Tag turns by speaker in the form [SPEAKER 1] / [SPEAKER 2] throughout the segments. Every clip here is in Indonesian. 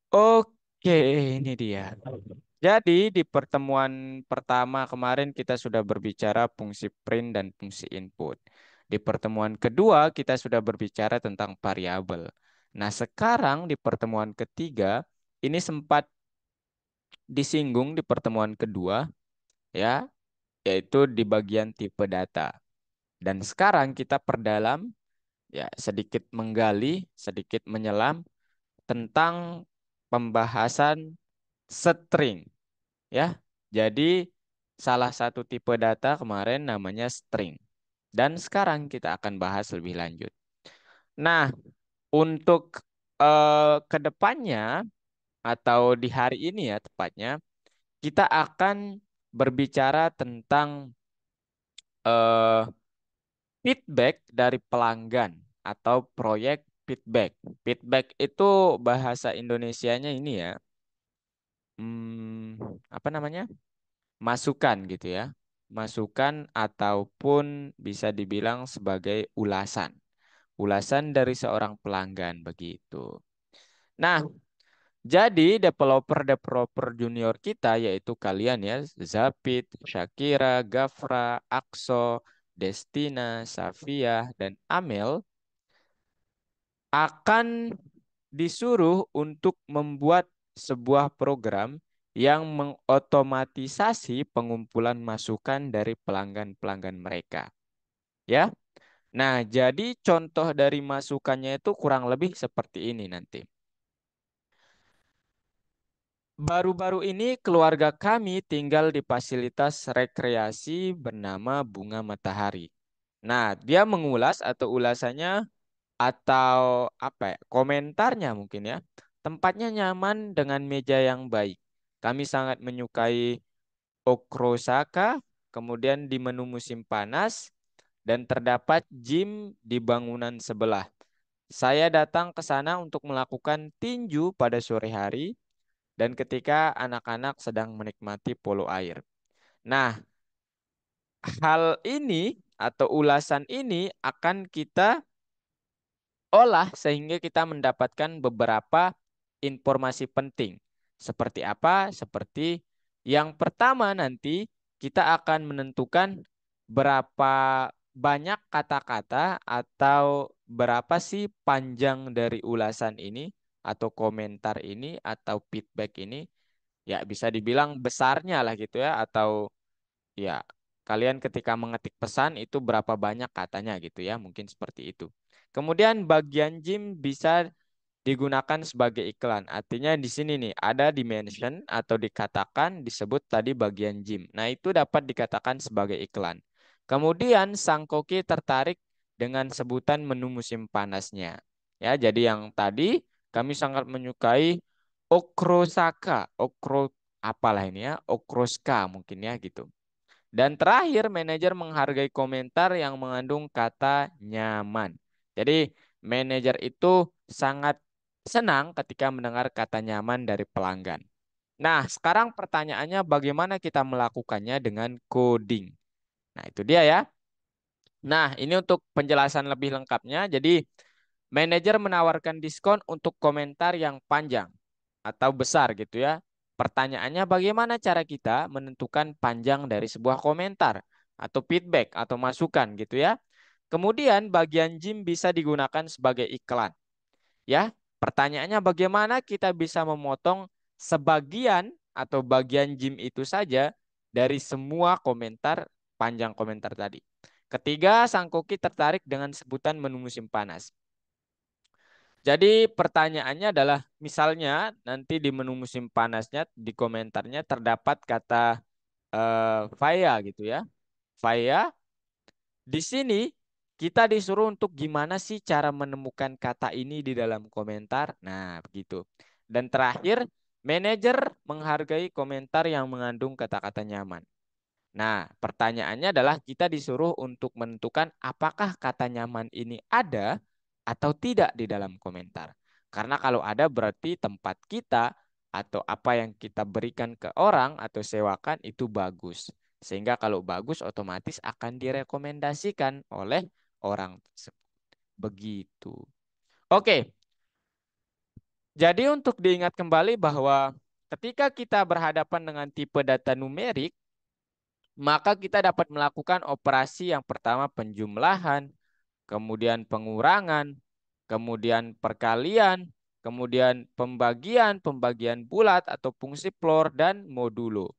[SPEAKER 1] Oke, ini dia. Jadi di pertemuan pertama kemarin kita sudah berbicara fungsi print dan fungsi input. Di pertemuan kedua kita sudah berbicara tentang variabel. Nah, sekarang di pertemuan ketiga ini sempat disinggung di pertemuan kedua ya, yaitu di bagian tipe data. Dan sekarang kita perdalam ya sedikit menggali, sedikit menyelam tentang pembahasan string ya. Jadi salah satu tipe data kemarin namanya string. Dan sekarang kita akan bahas lebih lanjut. Nah, untuk kedepannya atau di hari ini ya tepatnya, kita akan berbicara tentang eh, feedback dari pelanggan atau proyek feedback. Feedback itu bahasa Indonesianya ini ya, apa namanya? Masukan gitu ya. Masukan ataupun bisa dibilang sebagai ulasan. Ulasan dari seorang pelanggan begitu. Nah, jadi developer-developer junior kita yaitu kalian ya, Zapid, Shakira, Gafra, Akso, Destina, Safia, dan Amel akan disuruh untuk membuat sebuah program yang mengotomatisasi pengumpulan masukan dari pelanggan-pelanggan mereka. Ya. Nah, jadi contoh dari masukannya itu kurang lebih seperti ini nanti. Baru-baru ini keluarga kami tinggal di fasilitas rekreasi bernama Bunga Matahari. Nah, dia mengulas atau ulasannya atau apa ya, komentarnya mungkin ya. Tempatnya nyaman dengan meja yang baik. Kami sangat menyukai Okrosaka, kemudian di menu musim panas dan terdapat gym di bangunan sebelah. Saya datang ke sana untuk melakukan tinju pada sore hari dan ketika anak-anak sedang menikmati polo air. Nah, hal ini atau ulasan ini akan kita olah sehingga kita mendapatkan beberapa informasi penting. Seperti apa? Seperti yang pertama nanti kita akan menentukan berapa banyak kata-kata atau berapa sih panjang dari ulasan ini atau komentar ini atau feedback ini. Ya bisa dibilang besarnya lah gitu ya atau ya, kalian ketika mengetik pesan itu berapa banyak katanya gitu ya, mungkin seperti itu. Kemudian bagian gym bisa digunakan sebagai iklan. Artinya di sini nih ada dimension atau dikatakan disebut tadi bagian gym. Nah, itu dapat dikatakan sebagai iklan. Kemudian sang koki tertarik dengan sebutan menu musim panasnya. Ya, jadi yang tadi kami sangat menyukai Okrosaka, Okro apalah ini ya, Okroska mungkin ya gitu. Dan terakhir, manajer menghargai komentar yang mengandung kata nyaman. Jadi, manajer itu sangat senang ketika mendengar kata nyaman dari pelanggan. Nah, sekarang pertanyaannya bagaimana kita melakukannya dengan coding. Nah, itu dia ya. Nah, ini untuk penjelasan lebih lengkapnya. Jadi, manajer menawarkan diskon untuk komentar yang panjang atau besar gitu ya. Pertanyaannya bagaimana cara kita menentukan panjang dari sebuah komentar atau feedback atau masukan gitu ya. Kemudian bagian gym bisa digunakan sebagai iklan ya. Pertanyaannya bagaimana kita bisa memotong sebagian atau bagian gym itu saja dari semua komentar panjang komentar tadi. Ketiga, sang koki tertarik dengan sebutan menu musim panas. Jadi pertanyaannya adalah misalnya nanti di menu musim panasnya di komentarnya terdapat kata Faya gitu ya. Faya di sini kita disuruh untuk gimana sih cara menemukan kata ini di dalam komentar. Nah, begitu. Dan terakhir, manajer menghargai komentar yang mengandung kata-kata nyaman. Nah, pertanyaannya adalah kita disuruh untuk menentukan apakah kata nyaman ini ada atau tidak di dalam komentar. Karena kalau ada berarti tempat kita atau apa yang kita berikan ke orang atau sewakan itu bagus. Sehingga kalau bagus otomatis akan direkomendasikan oleh orang tersebut. Begitu. Oke, Jadi untuk diingat kembali bahwa ketika kita berhadapan dengan tipe data numerik, maka kita dapat melakukan operasi yang pertama penjumlahan, kemudian pengurangan, kemudian perkalian, kemudian pembagian, pembagian bulat atau fungsi floor dan modulo,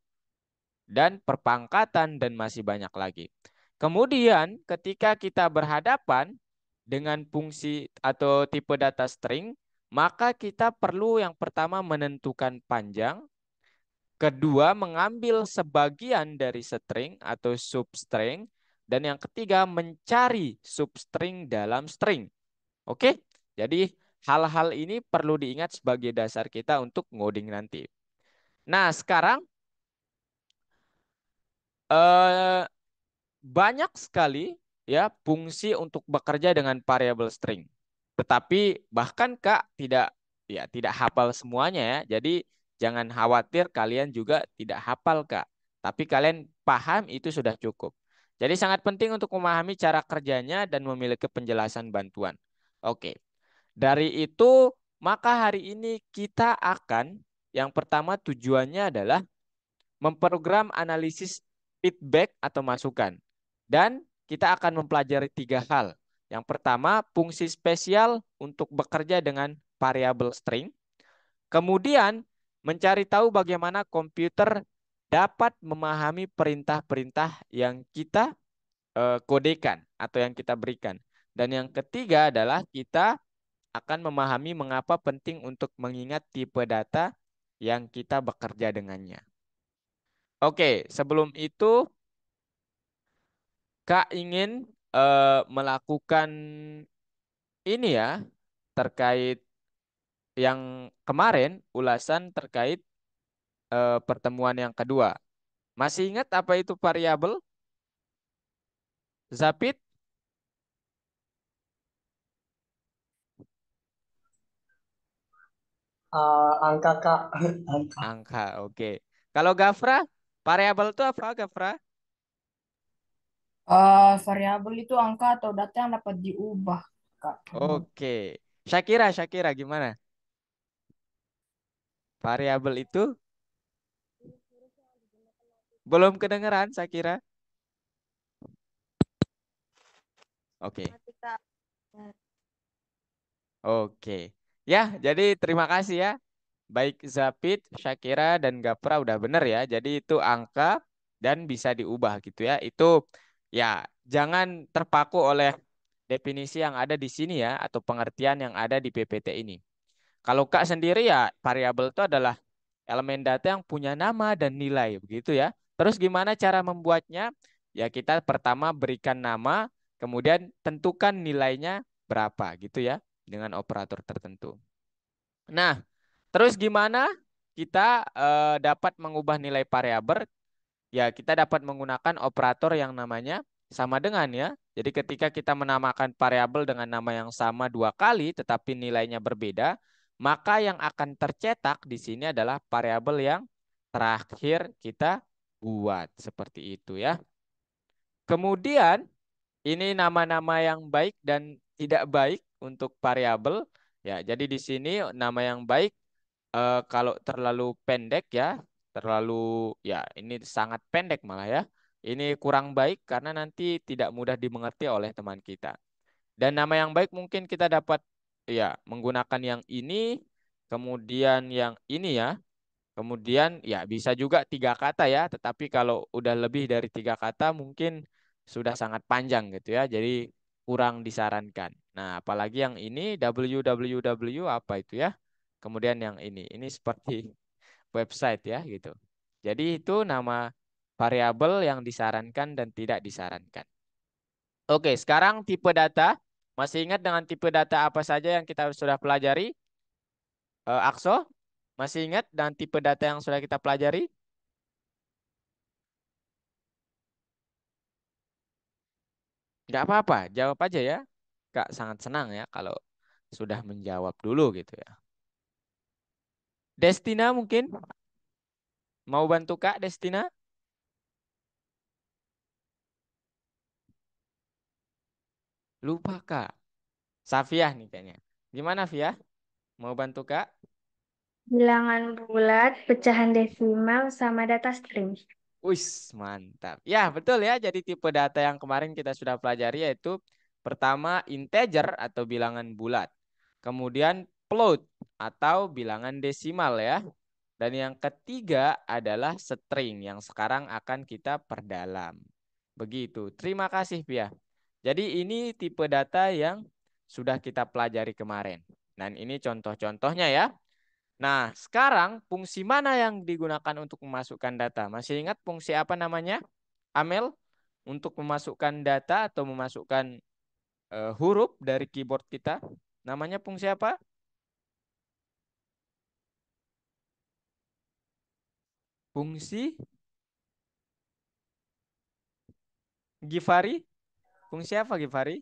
[SPEAKER 1] dan perpangkatan dan masih banyak lagi. Kemudian ketika kita berhadapan dengan fungsi atau tipe data string, maka kita perlu yang pertama menentukan panjang, kedua mengambil sebagian dari string atau substring, dan yang ketiga mencari substring dalam string. Oke, jadi hal-hal ini perlu diingat sebagai dasar kita untuk ngoding nanti. Nah, sekarang eh, banyak sekali ya fungsi untuk bekerja dengan variabel string. Tetapi bahkan Kak tidak hafal semuanya ya. Jadi jangan khawatir kalian juga tidak hafal Kak. Tapi kalian paham itu sudah cukup. Jadi sangat penting untuk memahami cara kerjanya dan memiliki penjelasan bantuan. Oke. Dari itu maka hari ini kita akan yang pertama tujuannya adalah memprogram analisis feedback atau masukan. Dan kita akan mempelajari tiga hal. Yang pertama, fungsi spesial untuk bekerja dengan variabel string. Kemudian, mencari tahu bagaimana komputer dapat memahami perintah-perintah yang kita kodekan atau yang kita berikan. Dan yang ketiga adalah kita akan memahami mengapa penting untuk mengingat tipe data yang kita bekerja dengannya. Oke, sebelum itu Kak ingin melakukan ini ya terkait yang kemarin ulasan terkait pertemuan yang kedua. Masih ingat apa itu variabel? Zapit?
[SPEAKER 2] Angka Kak, angka.
[SPEAKER 1] Angka, oke. Kalau Gafra, variabel itu apa Gafra?
[SPEAKER 3] Variabel itu angka atau data yang dapat diubah, Kak.
[SPEAKER 1] Oke. Syakira gimana? Variabel itu belum kedengeran Syakira? Oke. Oke. Ya, jadi terima kasih ya. Baik Zapid, Syakira, dan Gapra udah bener ya. Jadi itu angka dan bisa diubah gitu ya. Itu ya jangan terpaku oleh definisi yang ada di sini ya atau pengertian yang ada di PPT ini. Kalau Kak sendiri ya variabel itu adalah elemen data yang punya nama dan nilai begitu ya. Terus gimana cara membuatnya? Ya kita pertama berikan nama, kemudian tentukan nilainya berapa gitu ya dengan operator tertentu. Nah, terus gimana kita dapat mengubah nilai variabel? Ya, kita dapat menggunakan operator yang namanya sama dengan ya. Jadi ketika kita menamakan variabel dengan nama yang sama dua kali tetapi nilainya berbeda, maka yang akan tercetak di sini adalah variabel yang terakhir kita buat seperti itu ya. Kemudian ini nama-nama yang baik dan tidak baik untuk variabel. Ya, jadi di sini nama yang baik kalau terlalu pendek ya, terlalu ya ini sangat pendek malah ya. Ini kurang baik karena nanti tidak mudah dimengerti oleh teman kita. Dan nama yang baik mungkin kita dapat ya menggunakan yang ini, kemudian yang ini ya. Kemudian ya bisa juga tiga kata ya, tetapi kalau udah lebih dari tiga kata mungkin sudah sangat panjang gitu ya, jadi kurang disarankan. Nah, apalagi yang ini www apa itu ya? Kemudian yang ini seperti website ya gitu. Jadi itu nama variabel yang disarankan dan tidak disarankan. Oke, sekarang tipe data. Masih ingat dengan tipe data apa saja yang kita sudah pelajari? Akso, masih ingat dengan tipe data yang sudah kita pelajari? Nggak apa-apa, jawab aja ya. Kak sangat senang ya kalau sudah menjawab dulu gitu ya. Destina mungkin mau bantu Kak Destina? Lupa Kak. Safiah nih kayaknya. Gimana Fia? Mau bantu Kak?
[SPEAKER 4] Bilangan bulat, pecahan desimal, sama data string.
[SPEAKER 1] Wis, mantap. Ya, betul ya. Jadi tipe data yang kemarin kita sudah pelajari yaitu pertama integer atau bilangan bulat. Kemudian float atau bilangan desimal ya. Dan yang ketiga adalah string yang sekarang akan kita perdalam. Begitu. Terima kasih, Pia. Jadi ini tipe data yang sudah kita pelajari kemarin. Dan ini contoh-contohnya ya. Nah, sekarang fungsi mana yang digunakan untuk memasukkan data? Masih ingat fungsi apa namanya? Amel, untuk memasukkan data atau memasukkan huruf dari keyboard kita. Namanya fungsi apa? Fungsi Givari? Fungsi apa Givari?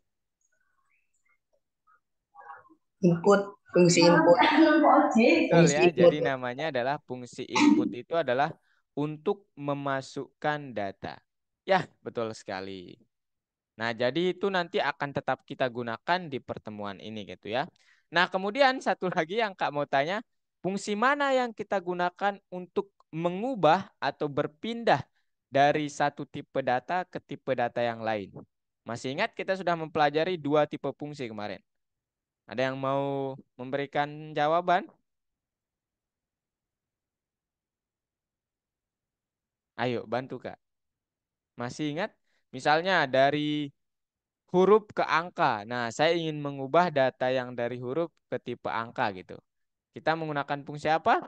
[SPEAKER 2] Input, fungsi input,
[SPEAKER 1] Betul
[SPEAKER 2] fungsi
[SPEAKER 1] ya.
[SPEAKER 2] input.
[SPEAKER 1] Jadi namanya adalah fungsi input itu adalah untuk memasukkan data. Ya, betul sekali. Nah, jadi itu nanti akan tetap kita gunakan di pertemuan ini gitu ya. Nah, kemudian satu lagi yang Kak mau tanya, fungsi mana yang kita gunakan untuk mengubah atau berpindah dari satu tipe data ke tipe data yang lain? Masih ingat kita sudah mempelajari dua tipe fungsi kemarin. Ada yang mau memberikan jawaban? Ayo, bantu Kak. Masih ingat? Misalnya dari huruf ke angka. Nah, saya ingin mengubah data yang dari huruf ke tipe angka gitu. Kita menggunakan fungsi apa?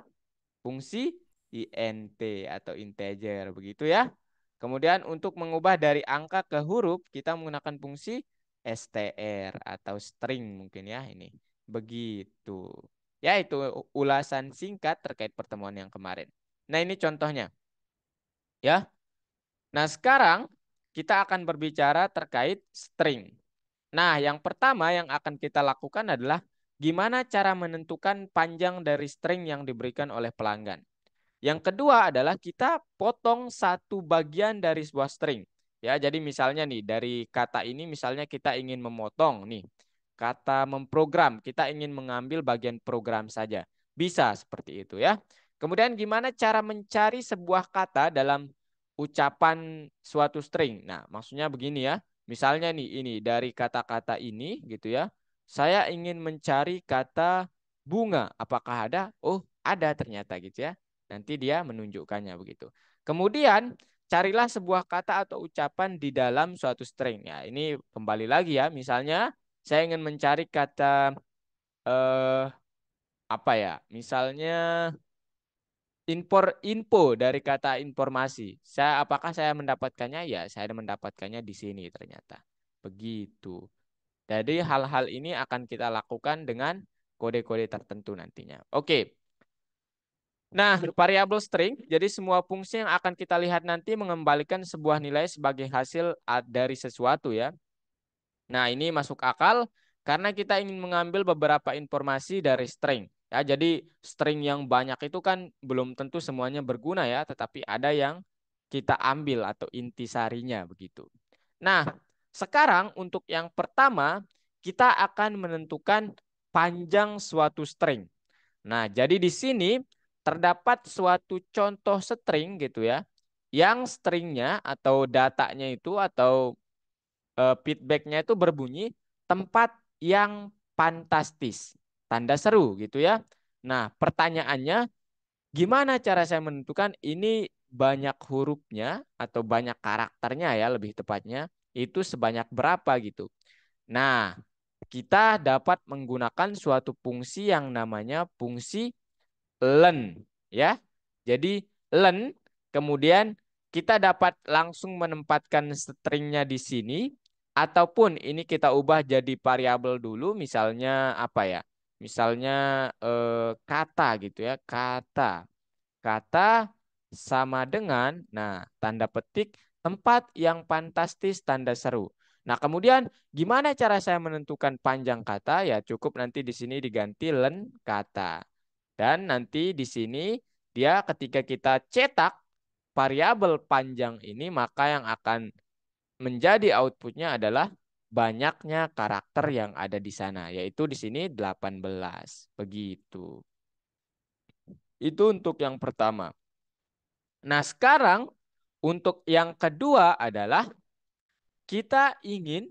[SPEAKER 1] Fungsi int atau integer begitu ya. Kemudian untuk mengubah dari angka ke huruf kita menggunakan fungsi str atau string mungkin ya ini. Begitu. Ya itu ulasan singkat terkait pertemuan yang kemarin. Nah, ini contohnya ya. Nah, sekarang kita akan berbicara terkait string. Nah, yang pertama yang akan kita lakukan adalah gimana cara menentukan panjang dari string yang diberikan oleh pelanggan. Yang kedua adalah kita potong satu bagian dari sebuah string. Ya, jadi misalnya nih dari kata ini misalnya kita ingin memotong nih kata memprogram, kita ingin mengambil bagian program saja. Bisa seperti itu ya. Kemudian gimana cara mencari sebuah kata dalam ucapan suatu string? Nah, maksudnya begini ya. Misalnya nih ini dari kata-kata ini gitu ya. Saya ingin mencari kata bunga. Apakah ada? Oh, ada ternyata gitu ya. Nanti dia menunjukkannya begitu. Kemudian carilah sebuah kata atau ucapan di dalam suatu string. Ya, ini kembali lagi ya. Misalnya saya ingin mencari kata eh apa ya? Misalnya info dari kata informasi. Apakah saya mendapatkannya? Ya, saya mendapatkannya di sini ternyata. Begitu. Jadi hal-hal ini akan kita lakukan dengan kode-kode tertentu nantinya. Oke. Nah, variabel string, jadi semua fungsi yang akan kita lihat nanti mengembalikan sebuah nilai sebagai hasil dari sesuatu ya. Nah, ini masuk akal karena kita ingin mengambil beberapa informasi dari string. Ya, jadi string yang banyak itu kan belum tentu semuanya berguna ya, tetapi ada yang kita ambil atau intisarinya begitu. Nah, sekarang untuk yang pertama kita akan menentukan panjang suatu string. Nah, jadi di sini terdapat suatu contoh string gitu ya, yang stringnya atau datanya itu atau feedbacknya itu berbunyi tempat yang fantastis, tanda seru gitu ya. Nah, pertanyaannya gimana cara saya menentukan ini banyak hurufnya atau banyak karakternya ya lebih tepatnya itu sebanyak berapa gitu. Nah, kita dapat menggunakan suatu fungsi yang namanya fungsi len ya. Jadi len kemudian kita dapat langsung menempatkan stringnya di sini ataupun ini kita ubah jadi variabel dulu misalnya apa ya? Misalnya kata gitu ya. Kata sama dengan nah tanda petik tempat yang fantastis tanda seru. Nah, kemudian gimana cara saya menentukan panjang kata? Ya cukup nanti di sini diganti len kata. Dan nanti di sini dia ketika kita cetak variabel panjang ini maka yang akan menjadi outputnya adalah banyaknya karakter yang ada di sana, yaitu di sini 18. Begitu. Itu untuk yang pertama. Nah, sekarang untuk yang kedua adalah kita ingin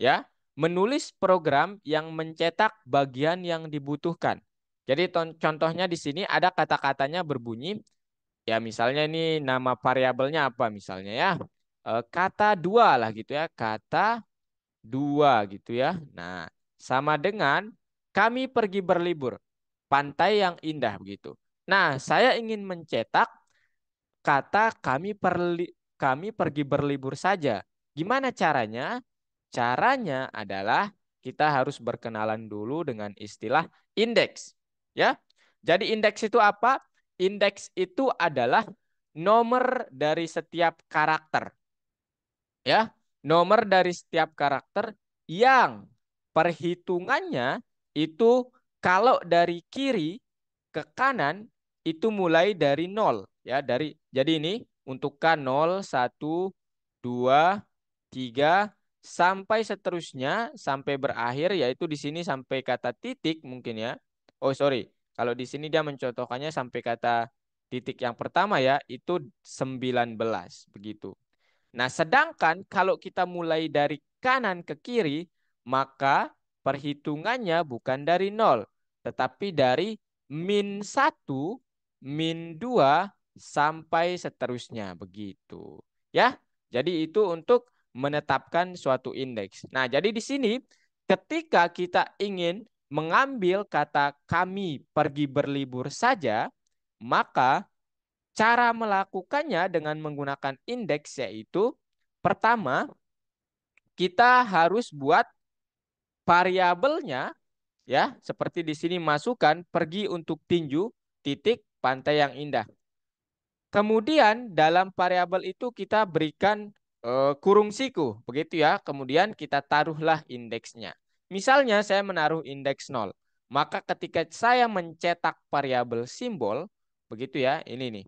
[SPEAKER 1] ya menulis program yang mencetak bagian yang dibutuhkan. Jadi contohnya di sini ada kata-katanya berbunyi ya, misalnya ini nama variabelnya apa misalnya ya. Kata dua lah gitu ya, kata dua gitu ya. Nah, sama dengan kami pergi berlibur, pantai yang indah begitu. Nah, saya ingin mencetak kata kami pergi berlibur saja. Gimana caranya? Caranya adalah kita harus berkenalan dulu dengan istilah indeks. Ya. Jadi indeks itu apa? Indeks itu adalah nomor dari setiap karakter. Ya, nomor dari setiap karakter yang perhitungannya itu kalau dari kiri ke kanan itu mulai dari nol ya, jadi ini untuk K 0 1 2 3 sampai seterusnya sampai berakhir, yaitu di sini sampai kata titik mungkin ya. Oh sorry, kalau di sini dia mencontohkannya sampai kata titik yang pertama ya, itu 19 begitu. Nah, sedangkan kalau kita mulai dari kanan ke kiri, maka perhitungannya bukan dari nol, tetapi dari -1, -2, sampai seterusnya. Begitu. Ya, jadi itu untuk menetapkan suatu indeks. Nah, jadi di sini ketika kita ingin mengambil kata kami pergi berlibur saja, maka cara melakukannya dengan menggunakan indeks yaitu pertama kita harus buat variabelnya ya, seperti di sini masukkan pergi untuk tinju titik pantai yang indah. Kemudian dalam variabel itu kita berikan kurung siku begitu ya. Kemudian kita taruhlah indeksnya. Misalnya saya menaruh indeks 0. Maka ketika saya mencetak variabel simbol begitu ya, ini nih.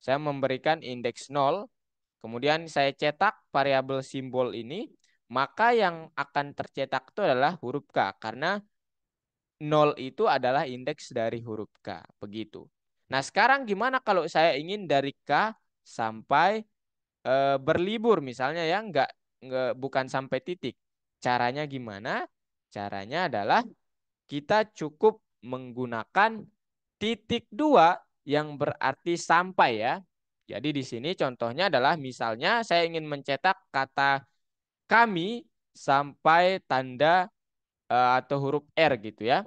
[SPEAKER 1] Saya memberikan indeks 0, kemudian saya cetak variabel simbol ini, maka yang akan tercetak itu adalah huruf K, karena 0 itu adalah indeks dari huruf K. Begitu. Nah, sekarang gimana kalau saya ingin dari K sampai berlibur misalnya ya, bukan sampai titik. Caranya gimana? Caranya adalah kita cukup menggunakan titik dua yang berarti sampai ya. Jadi di sini contohnya adalah misalnya saya ingin mencetak kata kami sampai tanda atau huruf R gitu ya.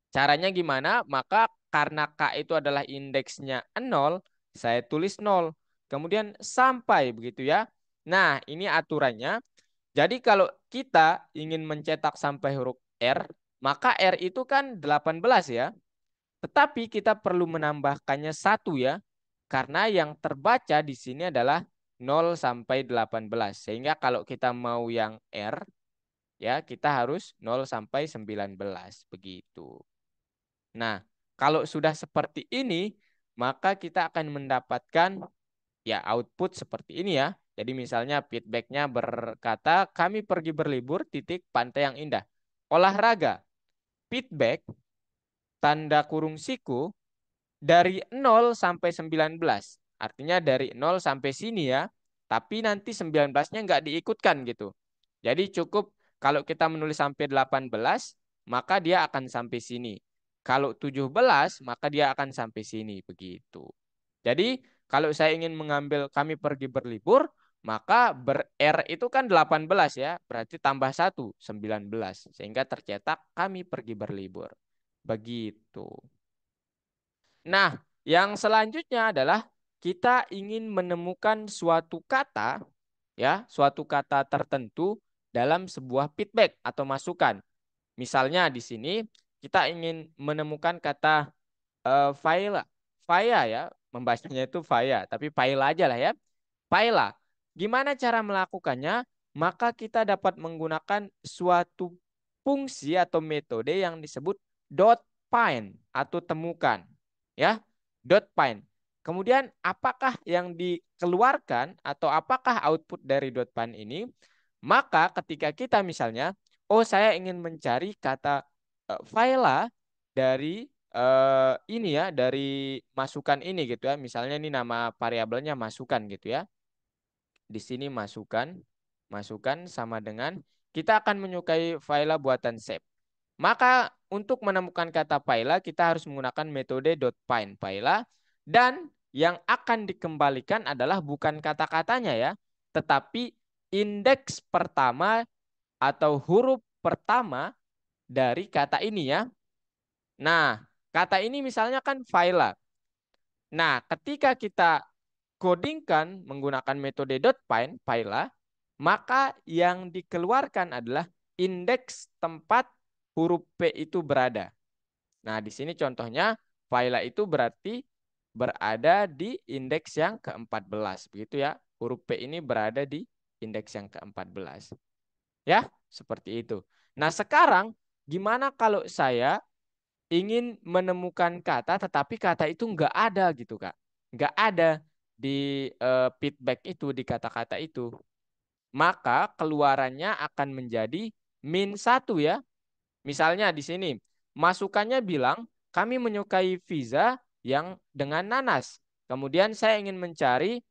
[SPEAKER 1] Caranya gimana? Maka karena K itu adalah indeksnya 0, saya tulis 0. Kemudian sampai begitu ya. Nah, ini aturannya. Jadi kalau kita ingin mencetak sampai huruf R, maka R itu kan 18 ya. Tetapi kita perlu menambahkannya 1 ya. Karena yang terbaca di sini adalah 0 sampai 18. Sehingga kalau kita mau yang R, ya kita harus 0 sampai 19. Begitu. Nah, kalau sudah seperti ini, maka kita akan mendapatkan ya output seperti ini ya. Jadi misalnya feedbacknya berkata, kami pergi berlibur titik pantai yang indah. Olahraga, feedback, tanda kurung siku, dari 0 sampai 19. Artinya dari 0 sampai sini ya. Tapi nanti 19-nya nggak diikutkan gitu. Jadi cukup kalau kita menulis sampai 18, maka dia akan sampai sini. Kalau 17, maka dia akan sampai sini. Begitu. Jadi kalau saya ingin mengambil kami pergi berlibur, maka ber-R itu kan 18 ya. Berarti tambah 1, 19. Sehingga tercetak kami pergi berlibur. Begitu. Nah, yang selanjutnya adalah kita ingin menemukan suatu kata, ya, suatu kata tertentu dalam sebuah feedback atau masukan. Misalnya di sini kita ingin menemukan kata faila, faya ya, membacanya itu faya, tapi faila aja lah ya. Faila. Gimana cara melakukannya? Maka kita dapat menggunakan suatu fungsi atau metode yang disebut dot find atau temukan. Ya, dot find. Kemudian apakah yang dikeluarkan atau apakah output dari dot find ini? Maka ketika kita misalnya, oh saya ingin mencari kata faila dari ini ya, dari masukan ini gitu ya. Misalnya ini nama variabelnya masukan gitu ya. Di sini masukan, masukan sama dengan kita akan menyukai faila buatan shape. Maka untuk menemukan kata faila kita harus menggunakan metode .find faila dan yang akan dikembalikan adalah bukan kata-katanya ya, tetapi indeks pertama atau huruf pertama dari kata ini ya. Nah, kata ini misalnya kan faila. Nah, ketika kita codingkan menggunakan metode .find faila, maka yang dikeluarkan adalah indeks tempat huruf P itu berada. Nah, di sini contohnya faila itu berarti berada di indeks yang ke-14. Begitu ya. Huruf P ini berada di indeks yang ke-14. Ya, seperti itu. Nah, sekarang gimana kalau saya ingin menemukan kata tetapi kata itu nggak ada gitu, Kak. Nggak ada di feedback itu, di kata-kata itu. Maka keluarannya akan menjadi -1 ya. Misalnya di sini, masukannya bilang, kami menyukai pizza yang dengan nanas. Kemudian saya ingin mencari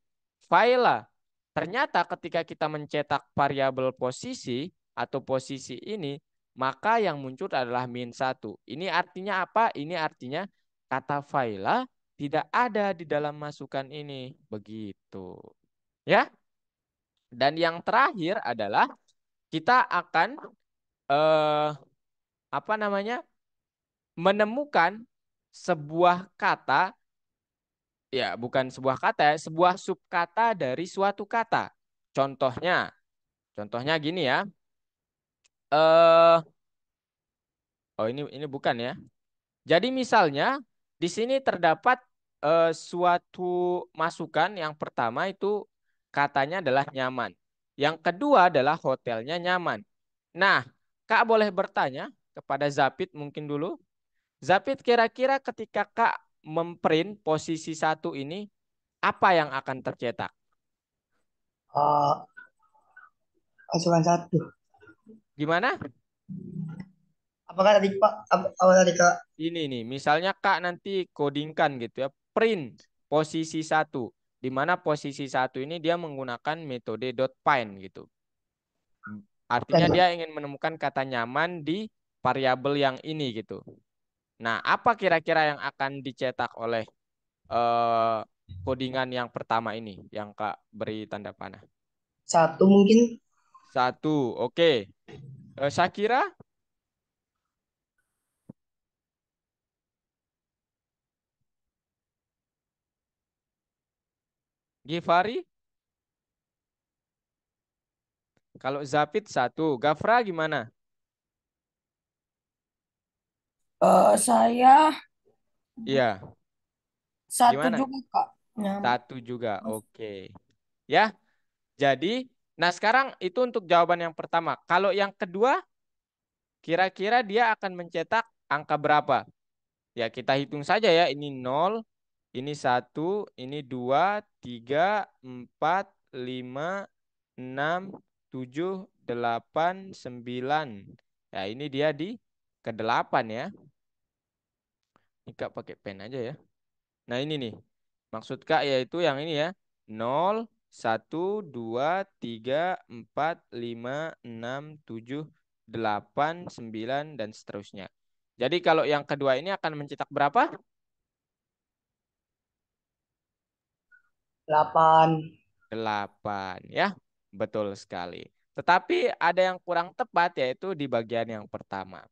[SPEAKER 1] faila. Ternyata ketika kita mencetak variabel posisi atau posisi ini, maka yang muncul adalah -1. Ini artinya apa? Ini artinya kata faila tidak ada di dalam masukan ini. Begitu. Ya. Dan yang terakhir adalah kita akan eh, apa namanya? Menemukan sebuah kata, ya bukan sebuah kata ya, sebuah subkata dari suatu kata. Contohnya, contohnya gini ya. Eh, oh ini bukan ya. Jadi misalnya di sini terdapat suatu masukan. Yang pertama itu katanya adalah nyaman. Yang kedua adalah hotelnya nyaman. Nah, Kak boleh bertanya kepada Zapit mungkin dulu. Zapit, kira-kira ketika Kak memprint posisi 1 ini, apa yang akan tercetak?
[SPEAKER 2] Eh, Masukan satu.
[SPEAKER 1] Gimana?
[SPEAKER 2] Apakah tadi Pak? Apa tadi Kak?
[SPEAKER 1] Ini nih, misalnya Kak nanti codingkan gitu ya, print posisi 1, di mana posisi 1 ini dia menggunakan metode .find gitu. Artinya
[SPEAKER 2] Dan
[SPEAKER 1] dia ingin menemukan kata nyaman di variabel yang ini gitu. Nah, apa kira-kira yang akan dicetak oleh eh, codingan yang pertama ini, yang Kak beri tanda panah?
[SPEAKER 2] satu mungkin
[SPEAKER 1] 1, oke. Shakira, Givari, kalau Zapit 1, Gafra gimana?
[SPEAKER 3] Saya
[SPEAKER 1] Iya,
[SPEAKER 3] satu
[SPEAKER 1] gimana?
[SPEAKER 3] juga, Kak. Nyaman.
[SPEAKER 1] 1 juga, oke. Ya, jadi, nah sekarang itu untuk jawaban yang pertama. Kalau yang kedua, kira-kira dia akan mencetak angka berapa? Ya, kita hitung saja ya. Ini 0, ini 1, ini 2, 3, 4, 5, 6, 7, 8, 9. Ya, ini dia di ke-8 ya. Ini Kak pakai pen aja ya. Nah, ini nih. Maksud Kak yaitu yang ini ya. 0, 1, 2, 3, 4, 5, 6, 7, 8, 9, dan seterusnya. Jadi kalau yang kedua ini akan mencetak berapa?
[SPEAKER 2] 8.
[SPEAKER 1] 8 ya. Betul sekali. Tetapi ada yang kurang tepat yaitu di bagian yang pertama.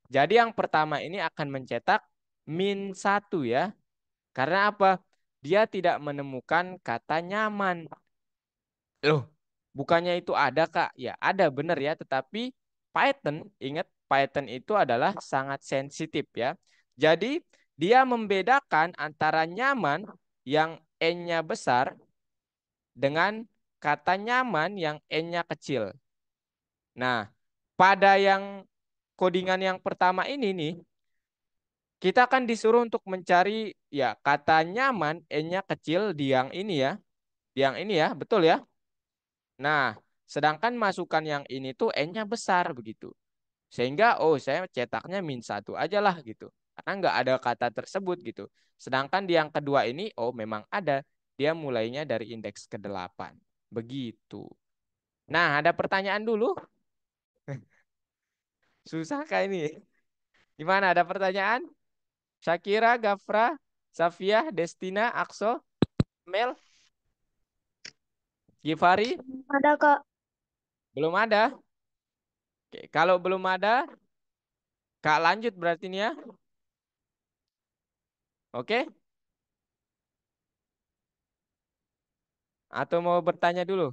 [SPEAKER 1] Jadi yang pertama ini akan mencetak -1 ya. Karena apa? Dia tidak menemukan kata nyaman. Loh, bukannya itu ada, Kak? Ya, ada benar ya, tetapi Python, ingat Python itu adalah sangat sensitif ya. Jadi, dia membedakan antara nyaman yang N-nya besar dengan kata nyaman yang N-nya kecil. Nah, pada yang codingan yang pertama ini nih, kita akan disuruh untuk mencari ya kata nyaman N-nya kecil di yang ini ya. Di yang ini ya, betul ya? Nah, Sedangkan masukan yang ini tuh N-nya besar begitu. Sehingga saya cetaknya -1 aja lah gitu. Karena nggak ada kata tersebut gitu. Sedangkan di yang kedua ini memang ada. Dia mulainya dari indeks ke-8. Begitu. Nah, ada pertanyaan dulu. Susah kayak ini. Gimana, ada pertanyaan? Syakira, Gafra, Safia, Destina, Akso, Mel, Gifari?
[SPEAKER 4] Ada Kak.
[SPEAKER 1] Belum ada? Oke, kalau belum ada, Kak lanjut berarti nih ya. Oke? Atau mau bertanya dulu?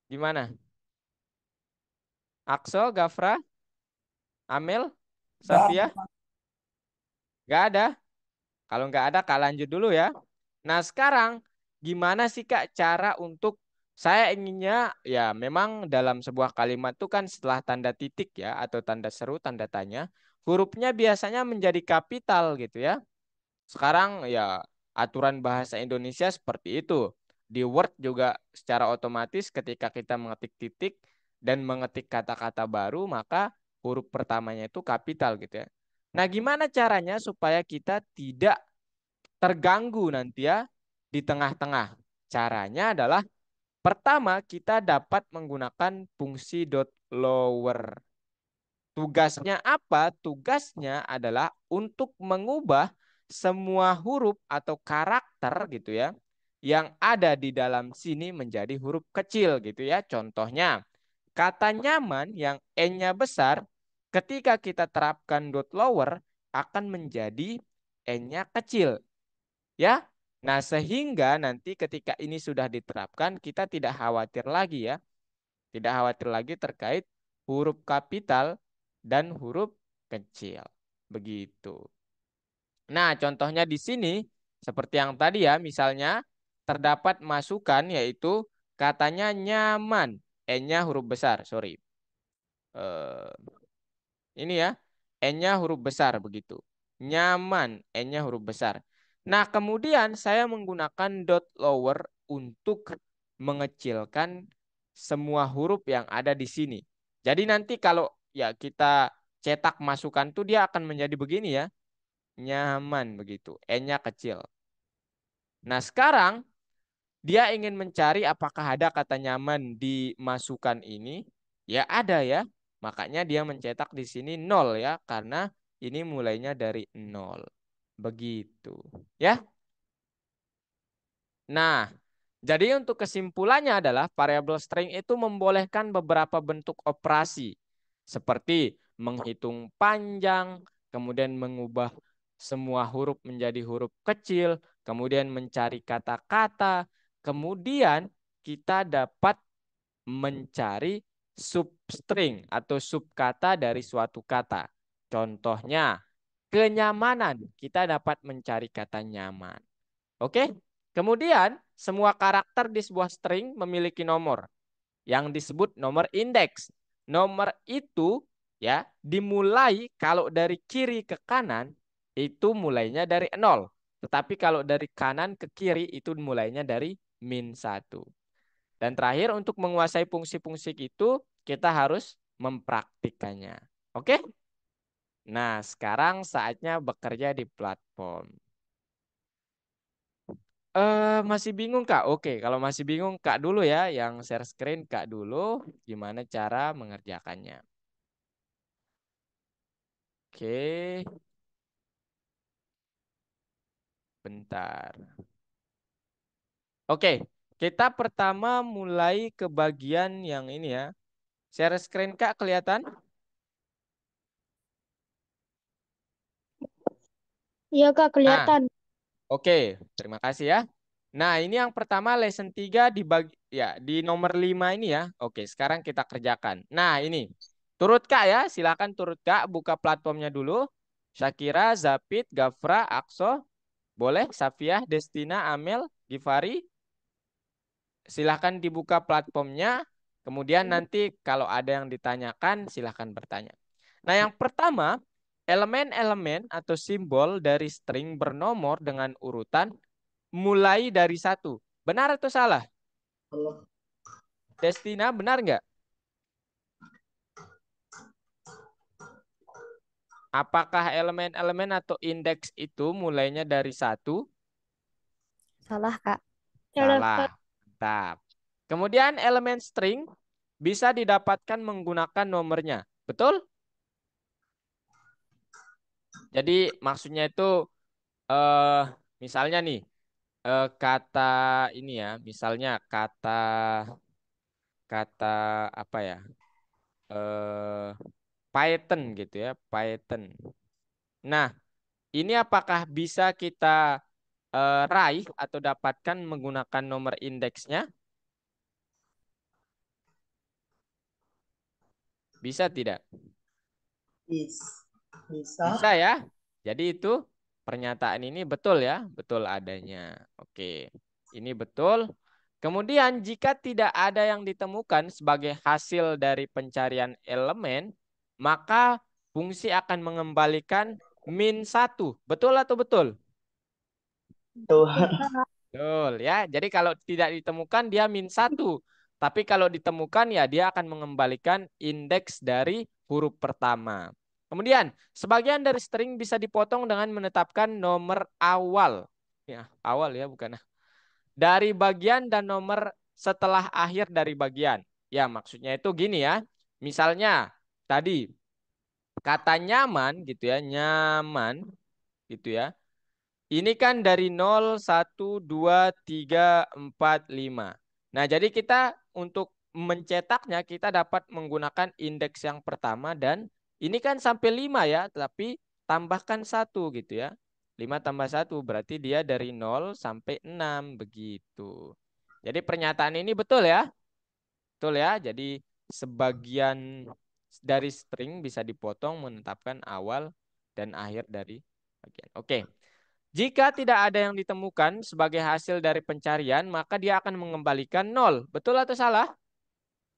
[SPEAKER 1] Gimana? Akso, Gafra, Amel,
[SPEAKER 3] Gak ada,
[SPEAKER 1] Safia?
[SPEAKER 3] Kak.
[SPEAKER 1] Gak ada? Kalau nggak ada, Kak lanjut dulu ya. Nah, sekarang gimana sih Kak cara untuk saya inginnya ya memang dalam sebuah kalimat itu kan setelah tanda titik ya atau tanda seru, tanda tanya, hurufnya biasanya menjadi kapital gitu ya. Sekarang ya aturan bahasa Indonesia seperti itu. Di Word juga secara otomatis ketika kita mengetik titik dan mengetik kata-kata baru maka huruf pertamanya itu kapital gitu ya. Nah, gimana caranya supaya kita tidak terganggu nanti ya di tengah-tengah? Caranya adalah pertama kita dapat menggunakan fungsi dot lower. Tugasnya apa? Tugasnya adalah untuk mengubah semua huruf atau karakter gitu ya yang ada di dalam sini menjadi huruf kecil gitu ya. Contohnya, kata nyaman yang N-nya besar ketika kita terapkan dot lower akan menjadi N-nya kecil ya. Nah, sehingga nanti ketika ini sudah diterapkan kita tidak khawatir lagi ya. Tidak khawatir lagi terkait huruf kapital dan huruf kecil. Begitu. Nah, contohnya di sini seperti yang tadi ya, misalnya terdapat masukan yaitu katanya nyaman. N-nya huruf besar, sorry. Eh, ini ya, N-nya huruf besar begitu. Nyaman, N-nya huruf besar. Nah, kemudian saya menggunakan dot lower untuk mengecilkan semua huruf yang ada di sini. Jadi nanti kalau ya kita cetak masukan tuh dia akan menjadi begini ya. Nyaman begitu. N-nya kecil. Nah, sekarang dia ingin mencari apakah ada kata nyaman di masukan ini. Ya ada ya. Makanya dia mencetak di sini 0 ya. Karena ini mulainya dari 0. Begitu. Ya. Nah, jadi untuk kesimpulannya adalah variabel string itu membolehkan beberapa bentuk operasi. Seperti menghitung panjang, kemudian mengubah semua huruf menjadi huruf kecil, kemudian mencari kata-kata, kemudian kita dapat mencari substring atau subkata dari suatu kata. Contohnya, kenyamanan. Kita dapat mencari kata nyaman. Oke? Kemudian, semua karakter di sebuah string memiliki nomor yang disebut nomor indeks. Nomor itu ya dimulai kalau dari kiri ke kanan itu mulainya dari 0. Tetapi kalau dari kanan ke kiri itu mulainya dari -1. Dan terakhir untuk menguasai fungsi-fungsi itu kita harus mempraktikannya. Oke? Nah, sekarang saatnya bekerja di platform. Masih bingung Kak? Oke, kalau masih bingung Kak dulu ya, yang share screen Kak dulu, gimana cara mengerjakannya. Oke, bentar. Oke, kita pertama mulai ke bagian yang ini ya. Share screen Kak kelihatan?
[SPEAKER 4] Iya Kak,
[SPEAKER 1] Nah,
[SPEAKER 4] kelihatan.
[SPEAKER 1] oke, terima kasih ya. Nah, ini yang pertama lesson 3 di ya di nomor 5 ini ya. Oke, sekarang kita kerjakan. Nah, ini. Turut Kak ya, silakan turut Kak buka platformnya dulu. Syakira, Zapid, Gafra, Akso, boleh Safia, Destina, Amel, Gifari. Silahkan dibuka platformnya. Kemudian nanti kalau ada yang ditanyakan silahkan bertanya. Nah, yang pertama, elemen-elemen atau simbol dari string bernomor dengan urutan mulai dari 1. Benar atau salah? Destina, benar nggak? Apakah elemen-elemen atau indeks itu mulainya dari 1?
[SPEAKER 5] Salah, Kak.
[SPEAKER 4] Salah,
[SPEAKER 1] Salah.
[SPEAKER 4] Kak.
[SPEAKER 1] Mantap. Kemudian elemen string bisa didapatkan menggunakan nomornya. Betul? Jadi maksudnya itu eh misalnya nih kata ini ya, misalnya kata kata apa ya? eh Python gitu ya, Python. Nah, ini apakah bisa kita raih atau dapatkan menggunakan nomor indeksnya? Bisa tidak?
[SPEAKER 2] Bisa.
[SPEAKER 1] Bisa ya. Jadi itu pernyataan ini betul ya, betul adanya. Oke, ini betul. Kemudian jika tidak ada yang ditemukan sebagai hasil dari pencarian elemen, maka fungsi akan mengembalikan -1. Betul atau betul?
[SPEAKER 2] Tuh.
[SPEAKER 1] Betul ya. Jadi kalau tidak ditemukan dia -1. Tapi kalau ditemukan ya dia akan mengembalikan indeks dari huruf pertama. Kemudian sebagian dari string bisa dipotong dengan menetapkan nomor awal. Ya, awal ya bukan. Dari bagian dan nomor setelah akhir dari bagian. Ya, maksudnya itu gini ya. Misalnya tadi kata nyaman gitu ya, nyaman gitu ya. Ini kan dari 0, 1, 2, 3, 4, 5. Nah, jadi kita untuk mencetaknya kita dapat menggunakan indeks yang pertama dan ini kan sampai 5 ya, tapi tambahkan 1 gitu ya. 5 tambah 1 berarti dia dari 0 sampai 6 begitu. Jadi pernyataan ini betul ya? Betul ya? Jadi sebagian dari string bisa dipotong menetapkan awal dan akhir dari bagian. Oke. Jika tidak ada yang ditemukan sebagai hasil dari pencarian, maka dia akan mengembalikan 0. Betul atau salah?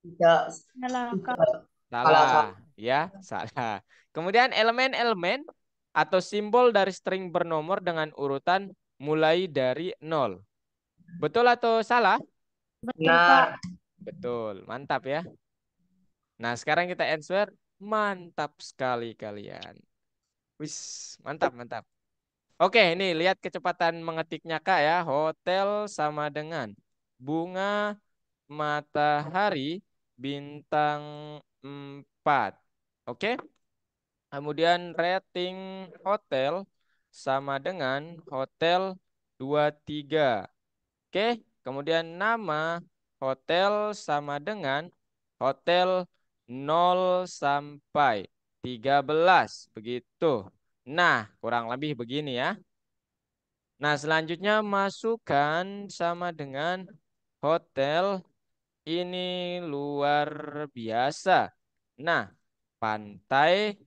[SPEAKER 2] Tidak.
[SPEAKER 4] Salah, Kak.
[SPEAKER 2] Salah, salah.
[SPEAKER 1] Salah, ya, salah. Kemudian elemen-elemen atau simbol dari string bernomor dengan urutan mulai dari 0. Betul atau salah?
[SPEAKER 4] Betul, Kak.
[SPEAKER 2] Benar.
[SPEAKER 1] Betul, mantap ya. Nah, sekarang kita answer. Mantap sekali kalian. Wis, mantap, mantap. Oke, ini lihat kecepatan mengetiknya Kak ya. Hotel sama dengan bunga, matahari, bintang 4. Oke. Kemudian rating hotel sama dengan hotel 23. Oke. Kemudian nama hotel sama dengan hotel 0 sampai 13. Begitu. Nah, kurang lebih begini ya. Nah, selanjutnya masukkan sama dengan hotel ini luar biasa. Nah, pantai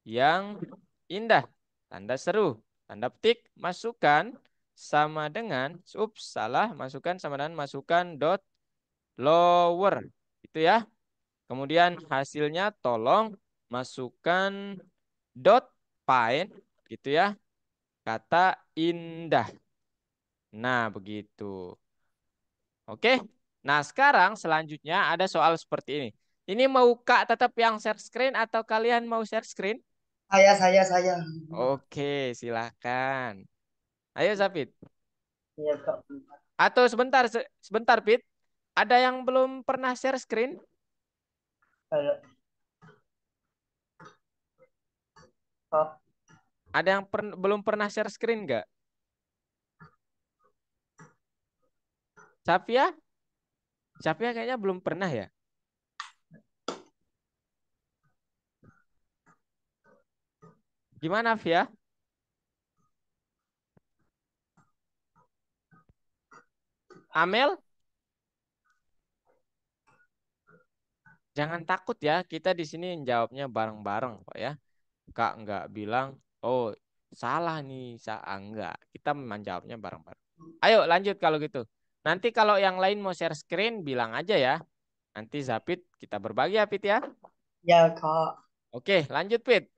[SPEAKER 1] yang indah. Tanda seru. Tanda petik masukkan sama dengan, salah, masukkan sama dengan masukkan dot lower. Itu ya. Kemudian hasilnya tolong masukkan dot find gitu ya. Kata indah. Nah, begitu. Oke. Nah, sekarang selanjutnya ada soal seperti ini. Ini mau Kak tetap yang share screen atau kalian mau share screen?
[SPEAKER 2] Saya.
[SPEAKER 1] Oke, silakan. Ayo, Zafid.
[SPEAKER 2] Iya, Kak.
[SPEAKER 1] Atau sebentar, sebentar, Pit. Ada yang belum pernah share screen?
[SPEAKER 2] Ayo, Kak.
[SPEAKER 1] Ada yang belum pernah share screen nggak? Safia? Safia kayaknya belum pernah ya? Gimana, Fia? Amel? Jangan takut ya, kita di sini jawabnya bareng-bareng kok ya. Kak nggak bilang, oh salah nih, enggak. Kita memang jawabnya bareng-bareng. Ayo lanjut kalau gitu. Nanti kalau yang lain mau share screen, bilang aja ya. Nanti Zapit kita berbagi ya, Pit ya.
[SPEAKER 2] Ya, Kak.
[SPEAKER 1] Oke, lanjut, Pit.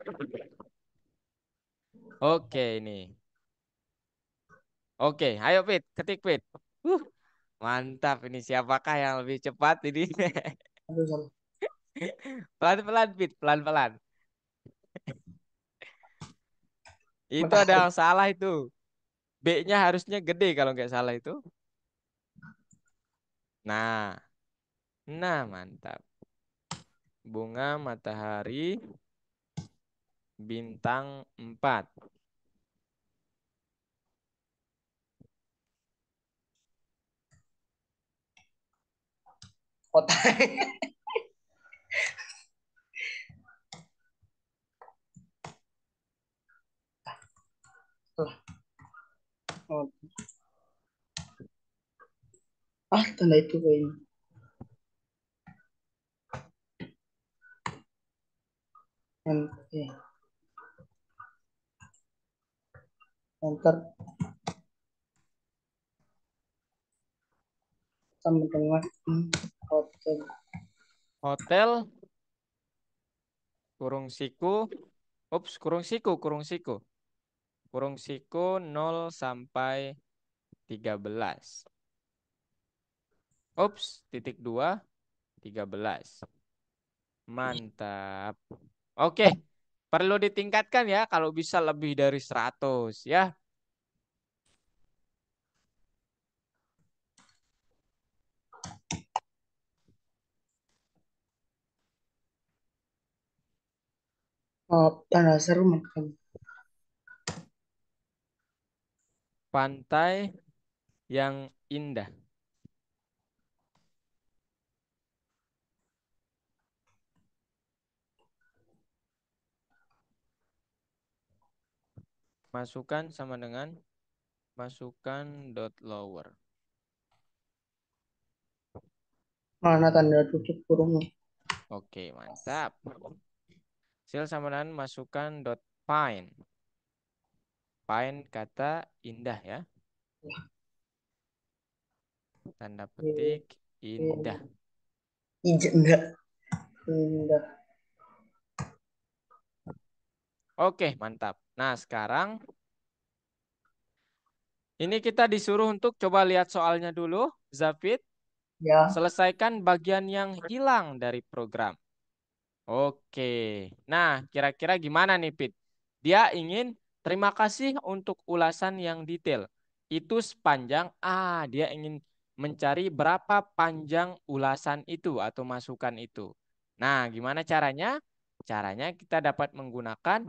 [SPEAKER 1] Oke, ini. Oke, ayo, Pit. Ketik, Pit. Uh, Mantap, ini siapakah yang lebih cepat ini?
[SPEAKER 2] Aduh, salah.
[SPEAKER 1] Pelan-pelan, Pit, pelan-pelan. Itu ada
[SPEAKER 2] Matahari.
[SPEAKER 1] yang salah itu. B-nya harusnya gede kalau nggak salah itu. Nah, nah mantap. Bunga matahari bintang 4.
[SPEAKER 2] Kota. Oh, tanda itu kayaknya. Oke. Enter sama dengan hotel.
[SPEAKER 1] Hotel kurung siku. Ups, kurung siku, kurung siku. Kurung siku 0 sampai 13. Ups, titik 2, 13. Mantap. Oke, perlu ditingkatkan ya kalau bisa lebih dari 100 ya.
[SPEAKER 2] Oh, tanda seru makan.
[SPEAKER 1] Pantai yang indah. Masukkan sama dengan masukkan dot lower.
[SPEAKER 2] Mana tanda tutup kurung?
[SPEAKER 1] Oke, mantap. Sil sama dengan masukkan dot find. Find kata indah ya. Tanda petik indah.
[SPEAKER 2] Enggak. Enggak.
[SPEAKER 1] Oke, mantap. Nah, sekarang ini kita disuruh untuk coba lihat soalnya dulu, Zafid.
[SPEAKER 2] Ya.
[SPEAKER 1] Selesaikan bagian yang hilang dari program. Oke. Nah, kira-kira gimana nih, Pit? Dia ingin terima kasih untuk ulasan yang detail. Itu sepanjang dia ingin mencari berapa panjang ulasan itu atau masukan itu. Nah, gimana caranya? Caranya kita dapat menggunakan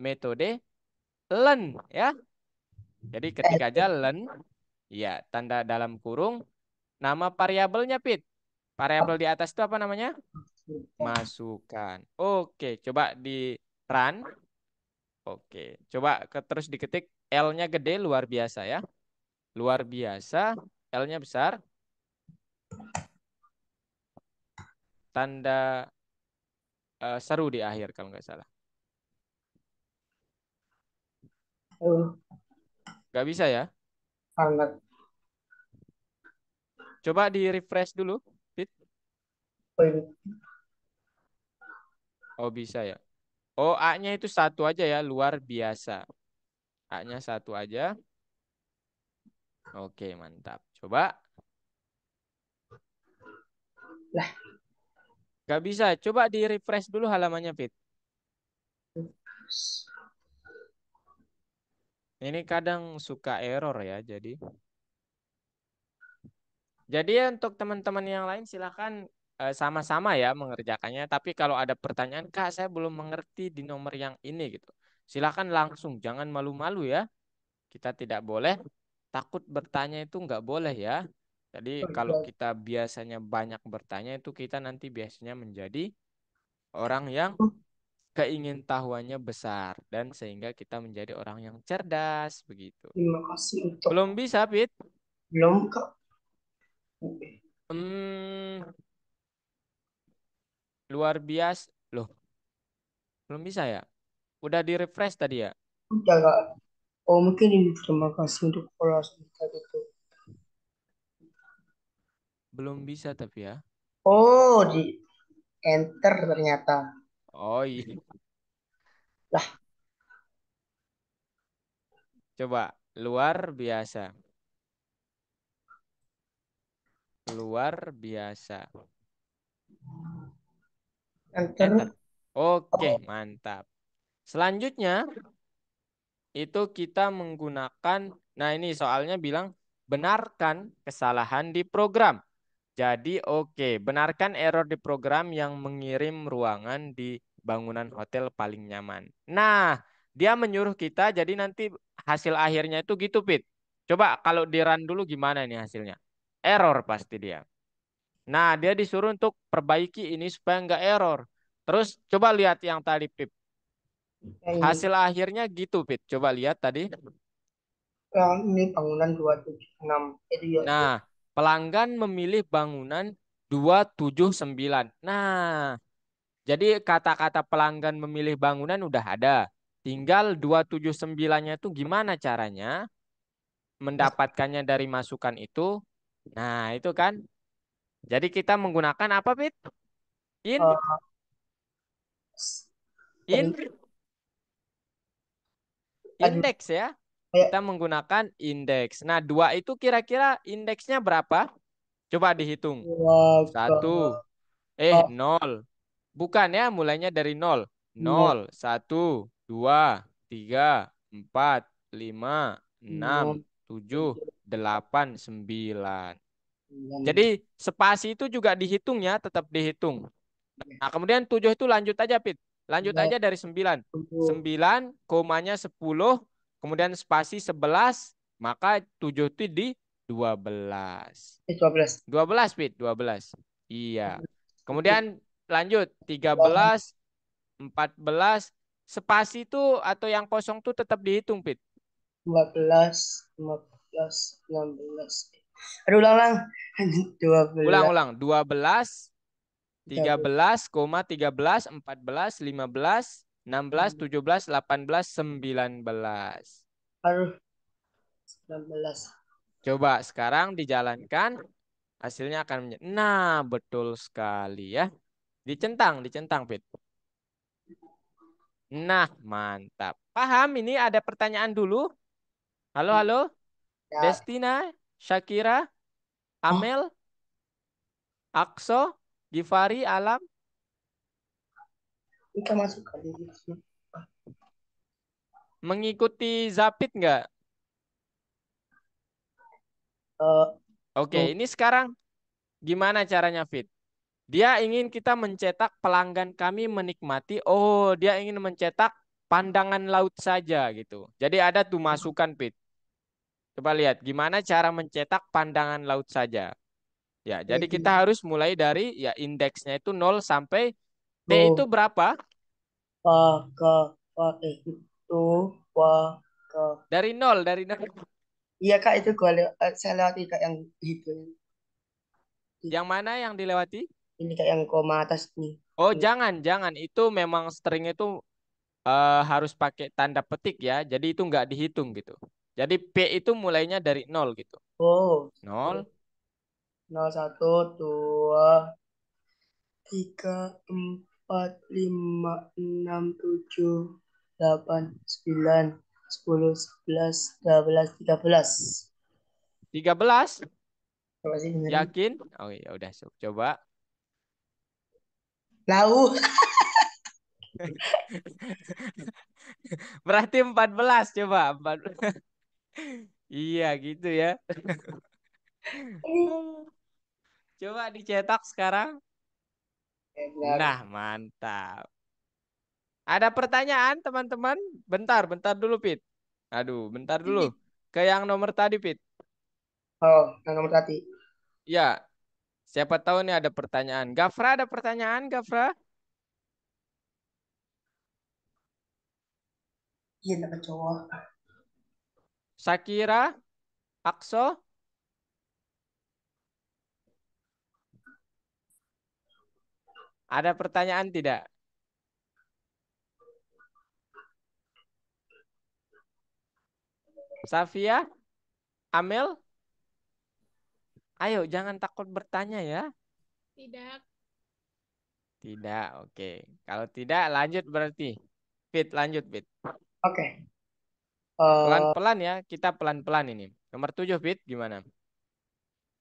[SPEAKER 1] metode len ya. Jadi ketik aja len, ya, tanda dalam kurung, nama variabelnya, Pit. Variabel di atas itu apa namanya? Masukan. Oke, coba di run. Oke, coba terus diketik L-nya gede luar biasa ya. Luar biasa, L-nya besar. Tanda seru di akhir kalau nggak salah. Nggak bisa ya?
[SPEAKER 2] Sangat.
[SPEAKER 1] Coba di refresh dulu, Pit. Oh bisa ya. Oh A-nya itu satu aja ya, luar biasa. A-nya satu aja. Oke, mantap. Coba.
[SPEAKER 2] Lah.
[SPEAKER 1] Nggak bisa. Coba di refresh dulu halamannya, Pit. Ini kadang suka error ya, jadi ya untuk teman-teman yang lain silahkan sama-sama ya mengerjakannya. Tapi kalau ada pertanyaan, Kak, saya belum mengerti di nomor yang ini gitu. Silahkan langsung, jangan malu-malu ya. Kita tidak boleh takut bertanya itu nggak boleh ya. Jadi kalau kita biasanya banyak bertanya itu kita nanti biasanya menjadi orang yang keingintahuannya besar dan sehingga kita menjadi orang yang cerdas begitu.
[SPEAKER 2] Terima kasih untuk
[SPEAKER 1] Belum bisa, Pit?
[SPEAKER 2] belum kak.
[SPEAKER 1] Hmm, luar biasa. Loh, belum bisa ya? Udah di refresh tadi ya?
[SPEAKER 2] Udah kak. Oh mungkin ini terima kasih untuk ulasan tadi itu.
[SPEAKER 1] Belum bisa tapi ya.
[SPEAKER 2] Oh di enter ternyata.
[SPEAKER 1] Oh iya.
[SPEAKER 2] Lah.
[SPEAKER 1] Coba luar biasa. luar biasa.
[SPEAKER 2] Enter.
[SPEAKER 1] Enter. Oke,
[SPEAKER 2] Oh,
[SPEAKER 1] mantap. Selanjutnya itu kita menggunakan, nah ini soalnya bilang benarkan kesalahan di program. Jadi oke, benarkan error di program yang mengirim ruangan di bangunan hotel paling nyaman. Nah, dia menyuruh kita jadi nanti hasil akhirnya itu gitu, Pit. Coba kalau di run dulu gimana nih hasilnya? Error pasti dia. Nah, dia disuruh untuk perbaiki ini supaya nggak error. Terus coba lihat yang tadi, Pip.
[SPEAKER 2] yang ini.
[SPEAKER 1] Hasil akhirnya gitu, Pit. Coba lihat tadi.
[SPEAKER 2] Yang ini bangunan 276. Itu ya itu.
[SPEAKER 1] Nah, pelanggan memilih bangunan 279. Nah, jadi kata-kata pelanggan memilih bangunan udah ada. Tinggal 279-nya itu gimana caranya
[SPEAKER 2] Mas,
[SPEAKER 1] mendapatkannya dari masukan itu. Nah, itu kan. Jadi kita menggunakan apa, Pit? In,
[SPEAKER 2] eh,
[SPEAKER 1] in,
[SPEAKER 2] tadi aduh
[SPEAKER 1] indeks ya.
[SPEAKER 2] kayak
[SPEAKER 1] Kita menggunakan indeks. Nah, dua itu kira-kira indeksnya berapa? Coba dihitung.
[SPEAKER 2] dua ke
[SPEAKER 1] Satu,
[SPEAKER 2] eh,
[SPEAKER 1] nol. Bukan ya, mulainya dari nol.
[SPEAKER 2] nol
[SPEAKER 1] Nol, satu, dua, tiga, empat, lima, enam,
[SPEAKER 2] nol
[SPEAKER 1] tujuh,
[SPEAKER 2] tujuh
[SPEAKER 1] delapan, sembilan.
[SPEAKER 2] sembilan
[SPEAKER 1] Jadi spasi itu juga dihitung ya, tetap dihitung. Nah, kemudian 7 itu lanjut aja, Pit. Lanjut
[SPEAKER 2] sembilan
[SPEAKER 1] aja dari 9.
[SPEAKER 2] tujuh
[SPEAKER 1] 9, komanya 10, kemudian spasi 11, maka 7 itu di 12.
[SPEAKER 2] 12
[SPEAKER 1] 12, Pit, 12. Iya.
[SPEAKER 2] tujuh
[SPEAKER 1] Kemudian lanjut 13, 14, spasi itu atau yang kosong tuh tetap dihitung, Pit.
[SPEAKER 2] 14 15 16. Aduh ulang lang. 12
[SPEAKER 1] Ulang-ulang. 12,
[SPEAKER 2] 13
[SPEAKER 1] 13, 13, 14, 15, 16, 17, 18, 19.
[SPEAKER 2] aduh 19.
[SPEAKER 1] Coba sekarang dijalankan, hasilnya akan menjadi. Nah, betul sekali ya. Dicentang, dicentang, Pit. Nah, mantap. Paham? Ini ada pertanyaan dulu. Halo, halo.
[SPEAKER 2] Ya,
[SPEAKER 1] Destina, Shakira,
[SPEAKER 2] oh,
[SPEAKER 1] Amel, Akso, Givari, Alam.
[SPEAKER 2] kita masuk kali di sini.
[SPEAKER 1] Mengikuti Zapit nggak?
[SPEAKER 2] Eh,
[SPEAKER 1] Oke,
[SPEAKER 2] tuh,
[SPEAKER 1] ini sekarang gimana caranya, Fit? Dia ingin kita mencetak pelanggan kami menikmati. Oh, dia ingin mencetak pandangan laut saja gitu. Jadi ada tuh masukan, Fit. Coba lihat gimana cara mencetak pandangan laut saja. Ya, jadi
[SPEAKER 2] itu
[SPEAKER 1] kita harus mulai dari ya indeksnya itu 0 sampai T itu
[SPEAKER 2] tuh
[SPEAKER 1] berapa?
[SPEAKER 2] pa ke pa itu pa ke
[SPEAKER 1] Dari nol, dari nol.
[SPEAKER 2] iya kak itu saya lewati kak yang itu
[SPEAKER 1] Yang mana yang dilewati?
[SPEAKER 2] ini kak yang koma atas nih.
[SPEAKER 1] Oh, jangan, jangan. Itu memang string itu harus pakai tanda petik ya. Jadi itu nggak dihitung gitu. Jadi P itu mulainya dari nol gitu.
[SPEAKER 2] Oh,
[SPEAKER 1] Nol,
[SPEAKER 2] 01 2 3 4 5 6 7 8 9 10 11 12 13.
[SPEAKER 1] 13.
[SPEAKER 2] Coba sih beneran.
[SPEAKER 1] Yakin? Oh ya udah, coba.
[SPEAKER 2] Lau.
[SPEAKER 1] Berarti 14 coba. 14. Iya gitu ya. Coba dicetak sekarang.
[SPEAKER 2] Benar.
[SPEAKER 1] Nah, mantap. Ada pertanyaan, teman-teman? Bentar, bentar dulu, Pit. Aduh, bentar dulu. Ke yang nomor tadi, Pit.
[SPEAKER 2] Oh, yang nomor tadi.
[SPEAKER 1] Ya, siapa tahu nih ada pertanyaan. Gafra ada pertanyaan, Gafra?
[SPEAKER 2] Iya, nama cowok.
[SPEAKER 1] Shakira, Akso, ada pertanyaan tidak? Safia, Amel, ayo jangan takut bertanya ya.
[SPEAKER 4] Tidak.
[SPEAKER 1] Tidak, oke. Kalau tidak, lanjut berarti. Fit, lanjut, Fit.
[SPEAKER 2] Oke. Eh,
[SPEAKER 1] Pelan-pelan ya, kita pelan-pelan ini. Nomor 7, Fit, gimana?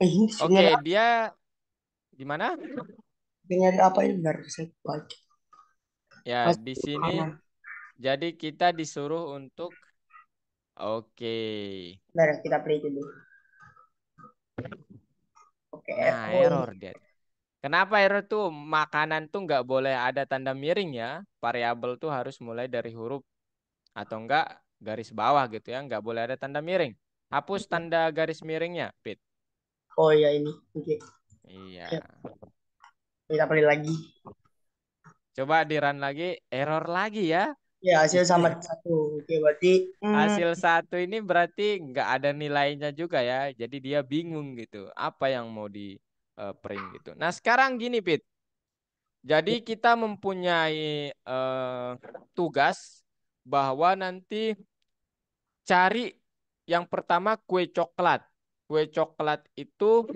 [SPEAKER 2] Ini
[SPEAKER 1] Oke,
[SPEAKER 2] sebenarnya
[SPEAKER 1] dia gimana?
[SPEAKER 2] nyari apa ini benar saya baca.
[SPEAKER 1] Ya,
[SPEAKER 2] Pas
[SPEAKER 1] di sini
[SPEAKER 2] kanan.
[SPEAKER 1] jadi kita disuruh untuk oke.
[SPEAKER 2] Bentar, kita play dulu. Oke,
[SPEAKER 1] Nah,
[SPEAKER 2] oh ini.
[SPEAKER 1] error dia. Kenapa error tuh? Makanan tuh nggak boleh ada tanda miring ya. Variabel tuh harus mulai dari huruf atau enggak garis bawah gitu ya. Nggak boleh ada tanda miring. Hapus tanda garis miringnya, Pit.
[SPEAKER 2] Oh iya ini. Oke.
[SPEAKER 1] Iya.
[SPEAKER 2] Ya, kita play lagi.
[SPEAKER 1] Coba di run lagi, error lagi ya.
[SPEAKER 2] Ya, hasil sama satu. Oke, berarti
[SPEAKER 1] Hasil satu ini berarti nggak ada nilainya juga ya. Jadi dia bingung gitu. Apa yang mau di print gitu. Nah sekarang gini Pit. Jadi kita mempunyai tugas bahwa nanti cari yang pertama kue coklat. Kue coklat itu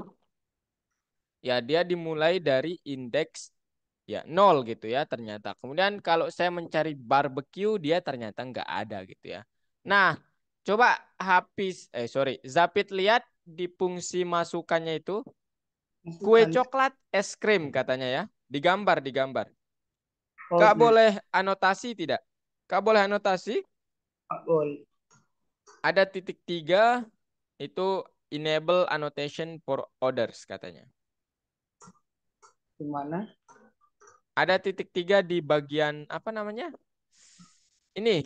[SPEAKER 1] ya dia dimulai dari indeks ya 0 gitu ya ternyata. Kemudian kalau saya mencari barbecue dia ternyata nggak ada gitu ya. Nah, coba Zapit lihat di fungsi masukannya itu kue
[SPEAKER 2] masukkan.
[SPEAKER 1] coklat es krim katanya ya. Digambar. Kak
[SPEAKER 2] Oke,
[SPEAKER 1] boleh anotasi tidak? Kak boleh anotasi?
[SPEAKER 2] boleh.
[SPEAKER 1] Ada titik 3 itu enable annotation for others katanya.
[SPEAKER 2] Di mana?
[SPEAKER 1] Ada titik 3 di bagian apa namanya? Ini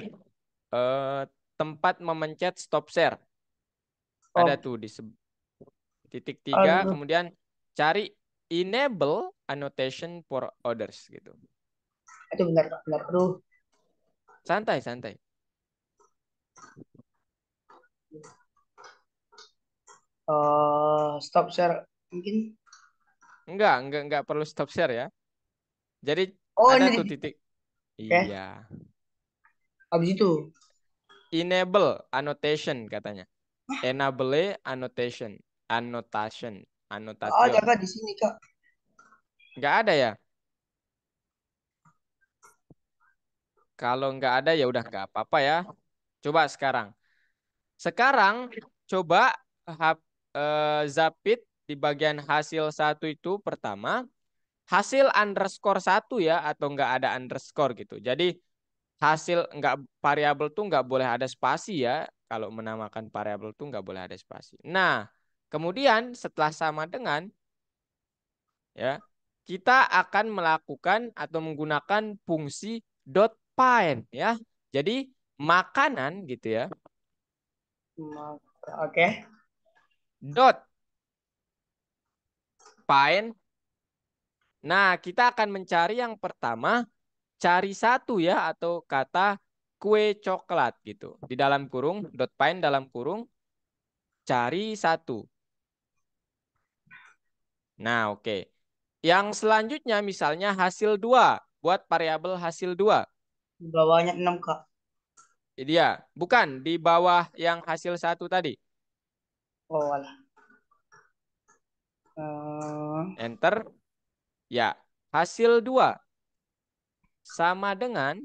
[SPEAKER 1] eh, tempat memencet stop share. Ada
[SPEAKER 2] Oh,
[SPEAKER 1] tuh di titik 3
[SPEAKER 2] aduh.
[SPEAKER 1] kemudian cari enable annotation for others gitu.
[SPEAKER 2] Itu benar, Kak. Benar. Aduh.
[SPEAKER 1] Santai.
[SPEAKER 2] Stop share. Mungkin.
[SPEAKER 1] Enggak perlu stop share ya. Jadi
[SPEAKER 2] Oh,
[SPEAKER 1] ada
[SPEAKER 2] ini
[SPEAKER 1] tuh
[SPEAKER 2] titik.
[SPEAKER 1] titik.
[SPEAKER 2] Oke.
[SPEAKER 1] Iya.
[SPEAKER 2] Habis itu.
[SPEAKER 1] Enable annotation katanya. Enable annotation.
[SPEAKER 2] Ada,
[SPEAKER 1] Annotation.
[SPEAKER 2] Kak, di sini, Kak.
[SPEAKER 1] Enggak ada ya? Kalau enggak ada ya udah enggak apa-apa ya. Coba sekarang. Sekarang coba Zapit di bagian hasil satu itu pertama hasil underscore satu ya atau enggak ada underscore gitu. Jadi hasil enggak variabel tuh enggak boleh ada spasi ya. Kalau menamakan variabel tuh enggak boleh ada spasi. Nah, kemudian setelah sama dengan ya kita akan melakukan atau menggunakan fungsi dot find ya. Jadi makanan gitu ya.
[SPEAKER 2] Oke.
[SPEAKER 1] Dot find. Nah, kita akan mencari yang pertama cari satu ya atau kata kue coklat gitu. Di dalam kurung dot find dalam kurung cari satu. Nah, oke. Yang selanjutnya misalnya hasil 2 buat variabel hasil 2.
[SPEAKER 2] Di bawahnya 6, Kak.
[SPEAKER 1] Dia bukan di bawah yang hasil satu tadi.
[SPEAKER 2] Oh, alah. Eh,
[SPEAKER 1] Enter. Ya, hasil 2 sama dengan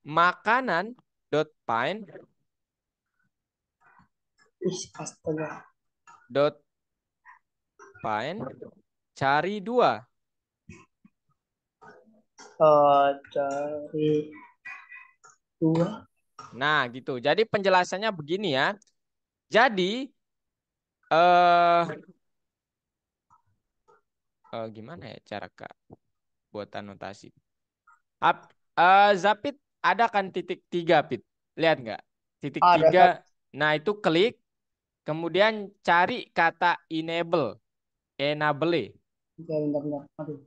[SPEAKER 1] makanan dot find
[SPEAKER 2] astaga.
[SPEAKER 1] dot find cari 2.
[SPEAKER 2] Cari 2.
[SPEAKER 1] Nah, gitu. Jadi penjelasannya begini ya. Jadi eh gimana ya cara Kak buat anotasi? Zapit ada kan titik 3 Pit? Lihat nggak? Titik
[SPEAKER 2] Ada, Kak.
[SPEAKER 1] 3. Nah, itu klik kemudian cari kata enable. Enable.
[SPEAKER 2] Oke, bentar. Aduh.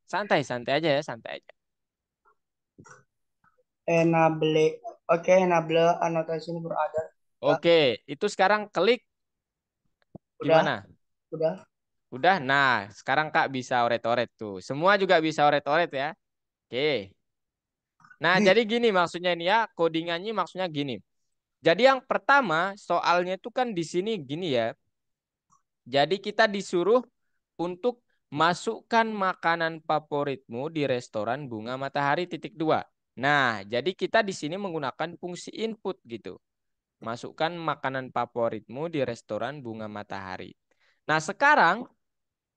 [SPEAKER 1] Santai aja ya, santai aja.
[SPEAKER 2] Enable. Oke, enable annotation for other. Kak.
[SPEAKER 1] Oke, itu sekarang klik
[SPEAKER 2] Udah,
[SPEAKER 1] gimana?
[SPEAKER 2] udah.
[SPEAKER 1] Udah. Nah, sekarang Kak bisa oret-oret tuh. Semua juga bisa oret-oret ya. Oke. Nah, jadi gini maksudnya ini ya, codingannya maksudnya gini. Jadi yang pertama soalnya itu kan di sini gini ya. Jadi kita disuruh untuk masukkan makanan favoritmu di restoran Bunga Matahari titik 2. Nah, jadi kita di sini menggunakan fungsi input gitu. Masukkan makanan favoritmu di restoran Bunga Matahari. Nah, sekarang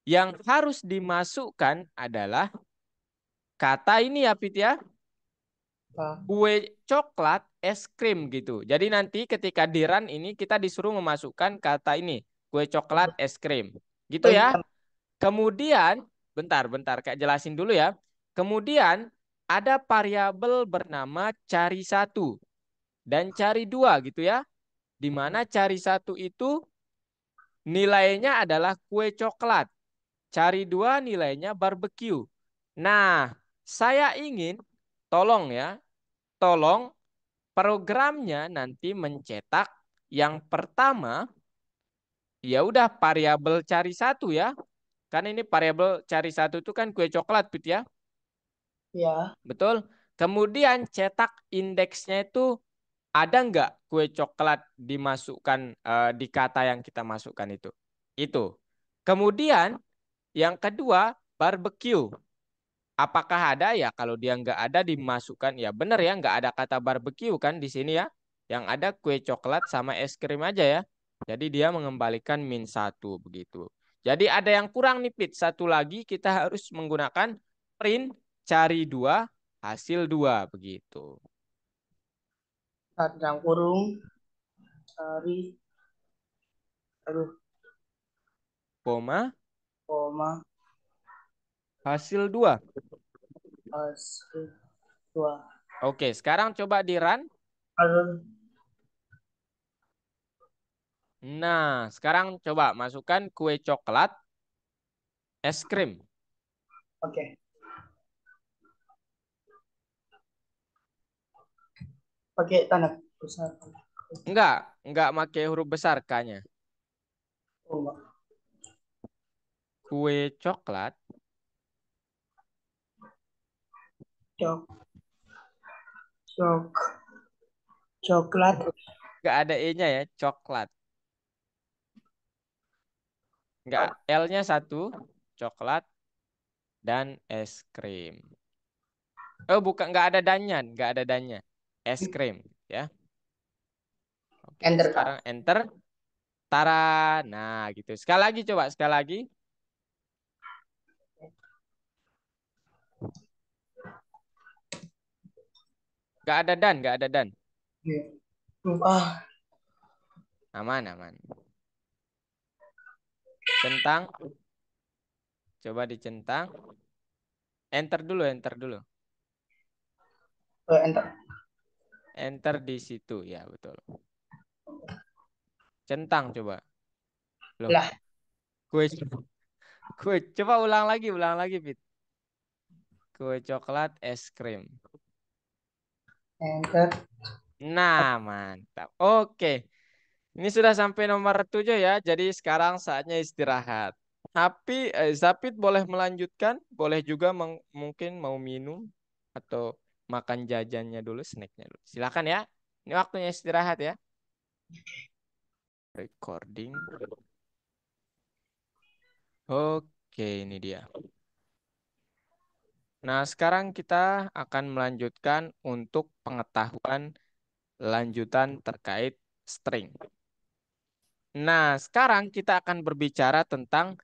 [SPEAKER 1] yang harus dimasukkan adalah kata ini ya, Pit ya.
[SPEAKER 2] Apa?
[SPEAKER 1] Kue coklat es krim gitu. Jadi nanti ketika di run ini kita disuruh memasukkan kata ini. Kue coklat es krim. Gitu
[SPEAKER 2] Oh,
[SPEAKER 1] ya.
[SPEAKER 2] iya.
[SPEAKER 1] Kemudian, bentar, Kak jelasin dulu ya. Kemudian ada variabel bernama cari satu dan cari dua gitu ya. Di mana cari satu itu nilainya adalah kue coklat. Cari dua nilainya barbecue. Nah, saya ingin, tolong ya, tolong programnya nanti mencetak yang pertama, ya udah variabel cari satu ya. Kan ini variabel cari satu itu kan kue coklat, Pit ya.
[SPEAKER 2] Ya,
[SPEAKER 1] Betul. Kemudian cetak indeksnya itu ada nggak kue coklat dimasukkan di kata yang kita masukkan itu. Itu. Kemudian yang kedua barbecue. Apakah ada ya? Kalau dia nggak ada dimasukkan ya benar ya nggak ada kata barbecue kan di sini ya. Yang ada kue coklat sama es krim aja ya. Jadi dia mengembalikan -1 begitu. Jadi ada yang kurang nih Pit. Satu lagi kita harus menggunakan print cari dua hasil dua begitu.
[SPEAKER 2] dalam kurung cari, aduh,
[SPEAKER 1] Koma
[SPEAKER 2] koma,
[SPEAKER 1] hasil dua.
[SPEAKER 2] hasil dua.
[SPEAKER 1] Oke, sekarang coba di run.
[SPEAKER 2] Aduh,
[SPEAKER 1] Nah, sekarang coba masukkan kue coklat es krim.
[SPEAKER 2] oke. Pakai tanda besar.
[SPEAKER 1] Enggak pakai huruf besar K-nya.
[SPEAKER 2] Oh, enggak.
[SPEAKER 1] Kue coklat
[SPEAKER 2] Cok, cok, coklat.
[SPEAKER 1] enggak ada E-nya ya, coklat. Enggak, L-nya satu, coklat dan es krim. Oh, bukan enggak ada dannya, enggak ada dannya. Es krim, ya. Oke,
[SPEAKER 2] Enter, Kak.
[SPEAKER 1] sekarang enter. Tara. Nah, gitu. Sekali lagi coba, sekali lagi. Enggak ada dan, enggak ada dan.
[SPEAKER 2] Iya. Ah,
[SPEAKER 1] Aman, aman. Centang. Coba dicentang. Enter dulu, enter dulu.
[SPEAKER 2] enter.
[SPEAKER 1] Enter di situ, ya betul. Centang coba. Loh,
[SPEAKER 2] Lah,
[SPEAKER 1] kue kue coba ulang lagi, Pit. Kue coklat es krim.
[SPEAKER 2] enter.
[SPEAKER 1] Nah, mantap. Oke. Ini sudah sampai nomor 7 ya. Jadi sekarang saatnya istirahat. Tapi Zapit boleh melanjutkan, boleh juga mungkin mau minum atau makan jajannya dulu, snacknya dulu. Silakan ya. Ini waktunya istirahat ya. Recording. Oke, ini dia. Nah, sekarang kita akan melanjutkan untuk pengetahuan lanjutan terkait string. Nah, sekarang kita akan berbicara tentang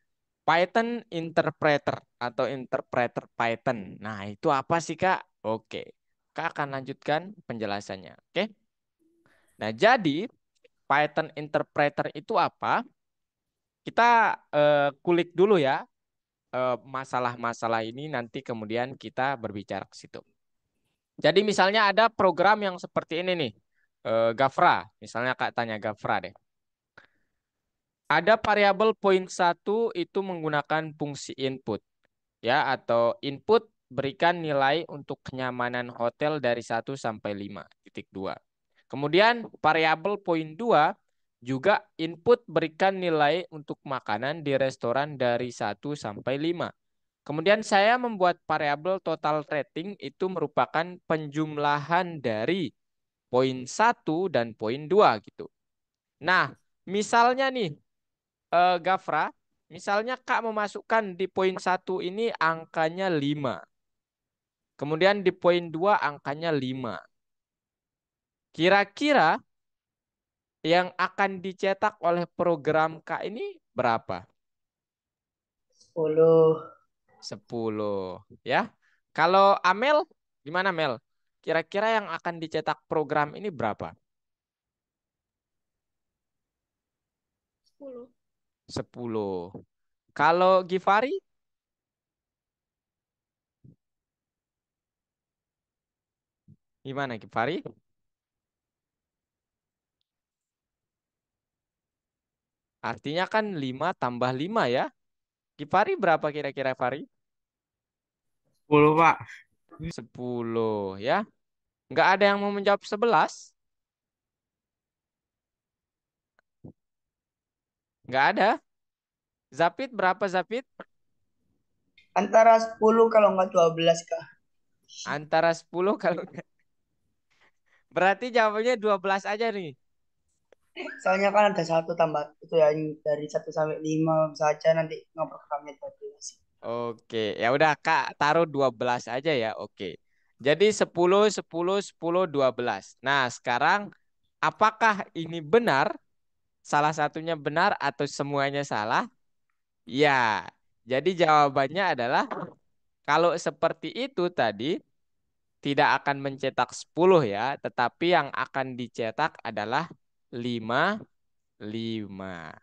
[SPEAKER 1] Python interpreter atau interpreter Python. Nah, itu apa sih, Kak? Oke. Kak akan lanjutkan penjelasannya. Oke. Nah, jadi Python interpreter itu apa? Kita kulik dulu ya masalah-masalah ini nanti kemudian kita berbicara ke situ. Jadi misalnya ada program yang seperti ini nih. Gafra, misalnya Kak tanya Gafra deh. Ada variabel point 1 itu menggunakan fungsi input ya atau input berikan nilai untuk kenyamanan hotel dari 1 sampai 5.2. Kemudian variabel point 2 juga input berikan nilai untuk makanan di restoran dari 1 sampai 5. Kemudian saya membuat variabel total rating itu merupakan penjumlahan dari point 1 dan point 2 gitu. Nah, misalnya nih Gafra, misalnya Kak memasukkan di point 1 ini angkanya 5. Kemudian di point 2 angkanya 5. Kira-kira yang akan dicetak oleh program K ini berapa?
[SPEAKER 2] 10.
[SPEAKER 1] 10 ya. Kalau Amel gimana Mel? Kira-kira yang akan dicetak program ini berapa?
[SPEAKER 4] 10.
[SPEAKER 1] 10. Kalau Givari gimana Givari? Artinya kan 5 tambah 5 ya. Givari berapa kira-kira Fari?
[SPEAKER 6] 10 Pak.
[SPEAKER 1] 10 ya. Nggak ada yang mau menjawab 11? Nggak ada. Zapit berapa Zapit?
[SPEAKER 2] Antara 10 kalau nggak 12 Kak.
[SPEAKER 1] Antara 10 kalau berarti jawabannya 12 aja nih.
[SPEAKER 2] Soalnya kan ada satu tambah itu yang dari 1 sampai 5 saja nanti ngeprogramnya 12.
[SPEAKER 1] Oke, ya udah Kak taruh 12 aja ya. Oke. Jadi 10, 10, 10, 12. Nah, sekarang apakah ini benar? Salah satunya benar atau semuanya salah? Ya. Jadi jawabannya adalah kalau seperti itu tadi tidak akan mencetak 10 ya, tetapi yang akan dicetak adalah 5, 5.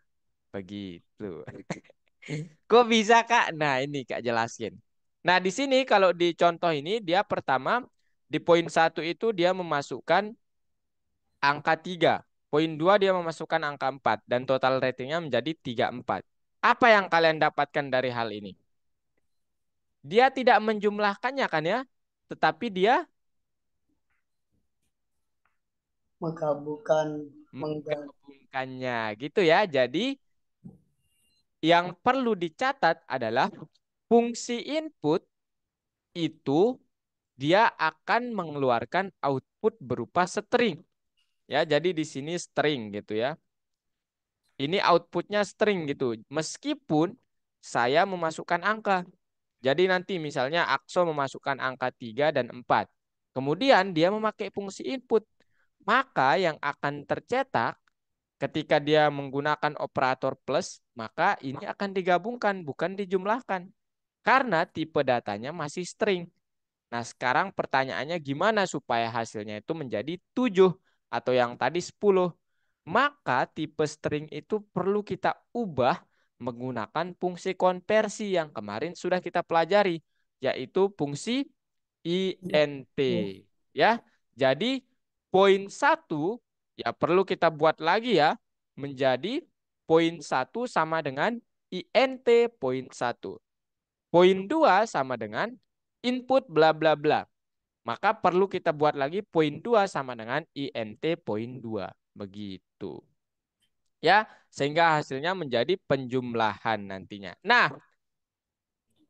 [SPEAKER 1] Begitu. Kok bisa Kak? Nah ini Kak jelasin. Nah di sini kalau di contoh ini dia pertama di poin 1 itu dia memasukkan angka 3. Poin 2 dia memasukkan angka 4 dan total ratingnya menjadi 34. Apa yang kalian dapatkan dari hal ini? Dia tidak menjumlahkannya kan ya, tetapi dia
[SPEAKER 2] Menggabungkan,
[SPEAKER 1] menggabungkannya gitu ya. Jadi yang perlu dicatat adalah fungsi input itu dia akan mengeluarkan output berupa string. Ya, jadi di sini string gitu ya. Ini outputnya string gitu. Meskipun saya memasukkan angka. Jadi nanti misalnya Akso memasukkan angka 3 dan 4. Kemudian dia memakai fungsi input. Maka yang akan tercetak ketika dia menggunakan operator plus, maka ini akan digabungkan, bukan dijumlahkan. Karena tipe datanya masih string. Nah, sekarang pertanyaannya gimana supaya hasilnya itu menjadi 7 atau yang tadi 10. Maka tipe string itu perlu kita ubah menggunakan fungsi konversi yang kemarin sudah kita pelajari, yaitu fungsi int. Ya, jadi poin 1 ya perlu kita buat lagi ya menjadi poin 1 sama dengan int poin 1. Poin 2 sama dengan input bla bla bla. Maka perlu kita buat lagi poin 2 sama dengan int poin 2. Begitu. Ya, sehingga hasilnya menjadi penjumlahan nantinya. Nah,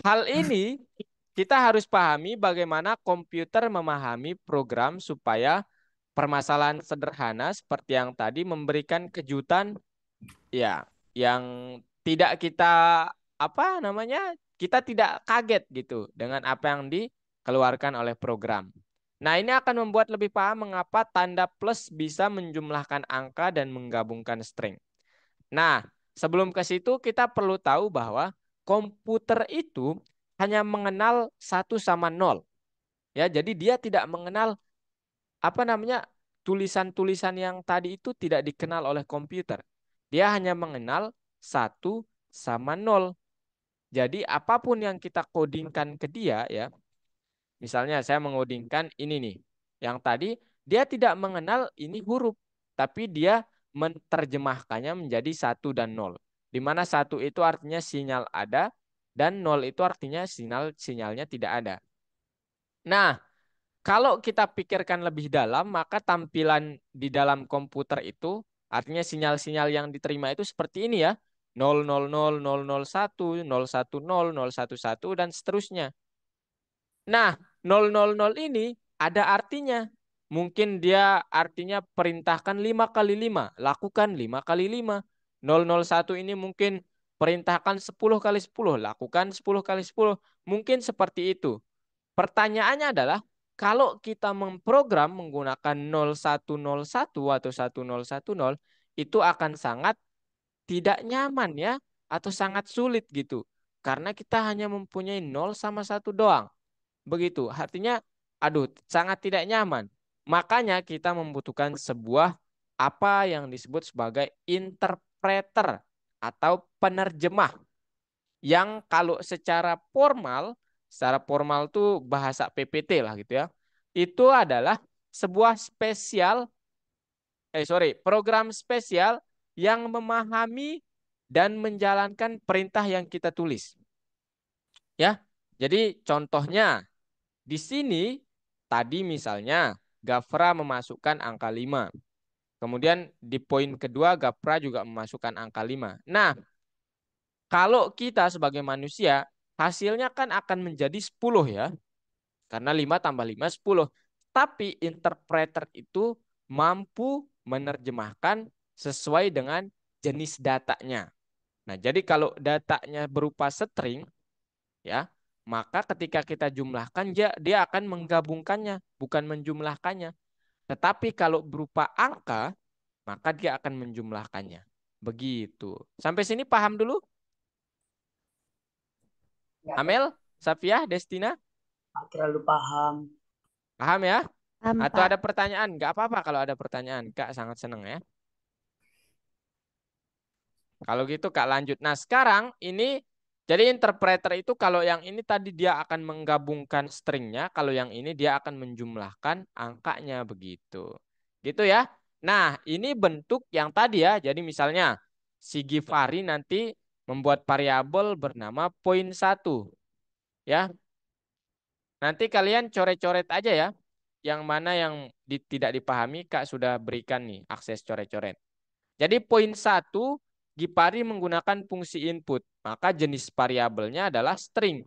[SPEAKER 1] hal ini kita harus pahami bagaimana komputer memahami program supaya permasalahan sederhana seperti yang tadi memberikan kejutan ya yang tidak kita apa namanya kita tidak kaget gitu dengan apa yang dikeluarkan oleh program. Nah, ini akan membuat lebih paham mengapa tanda plus bisa menjumlahkan angka dan menggabungkan string. Nah, sebelum ke situ kita perlu tahu bahwa komputer itu hanya mengenal 1 sama 0. Ya, jadi dia tidak mengenal apa namanya tulisan-tulisan yang tadi itu tidak dikenal oleh komputer. Dia hanya mengenal 1 sama 0. Jadi apapun yang kita codingkan ke dia ya, misalnya saya mengodingkan ini nih, yang tadi dia tidak mengenal ini huruf, tapi dia menerjemahkannya menjadi 1 dan 0. Di mana 1 itu artinya sinyal ada dan 0 itu artinya sinyalnya tidak ada. Nah, kalau kita pikirkan lebih dalam, maka tampilan di dalam komputer itu, artinya sinyal-sinyal yang diterima itu seperti ini ya. 000, 001, 010, 011, dan seterusnya. Nah, 000 ini ada artinya. Mungkin dia artinya perintahkan 5 kali 5, lakukan 5 kali 5. 001 ini mungkin perintahkan 10 kali 10, lakukan 10 kali 10. Mungkin seperti itu. Pertanyaannya adalah, kalau kita memprogram menggunakan 0101 atau 1010, itu akan sangat tidak nyaman ya, atau sangat sulit gitu. Karena kita hanya mempunyai 0 sama 1 doang. Begitu. Artinya, aduh, sangat tidak nyaman. Makanya kita membutuhkan sebuah apa yang disebut sebagai interpreter atau penerjemah. Yang kalau secara formal tuh bahasa PPT lah gitu ya. Itu adalah sebuah program spesial yang memahami dan menjalankan perintah yang kita tulis. Ya. Jadi contohnya di sini tadi misalnya Gafra memasukkan angka 5. Kemudian di poin kedua Gafra juga memasukkan angka 5. Nah, kalau kita sebagai manusia hasilnya kan akan menjadi 10 ya. Karena 5 tambah 5 10. Tapi interpreter itu mampu menerjemahkan sesuai dengan jenis datanya. Nah, jadi kalau datanya berupa string, ya, maka ketika kita jumlahkan dia akan menggabungkannya, bukan menjumlahkannya. Tetapi kalau berupa angka, maka dia akan menjumlahkannya. Begitu. Sampai sini paham dulu?
[SPEAKER 2] Ya,
[SPEAKER 1] Amel, Safia, Destina,
[SPEAKER 2] nggak terlalu paham.
[SPEAKER 1] paham ya?
[SPEAKER 5] Paham,
[SPEAKER 1] Atau
[SPEAKER 5] Pak.
[SPEAKER 1] ada pertanyaan? Nggak apa-apa kalau ada pertanyaan. Kak sangat senang ya. Kalau gitu Kak lanjut. Nah sekarang ini jadi interpreter itu kalau yang ini tadi dia akan menggabungkan stringnya, kalau yang ini dia akan menjumlahkan angkanya begitu. Gitu ya. Nah ini bentuk yang tadi ya. Jadi misalnya si Givari nanti membuat variabel bernama poin 1. Ya. Nanti kalian coret-coret aja ya. Yang mana yang tidak dipahami Kak sudah berikan nih akses coret-coret. Jadi poin 1, Gipari menggunakan fungsi input, maka jenis variabelnya adalah string.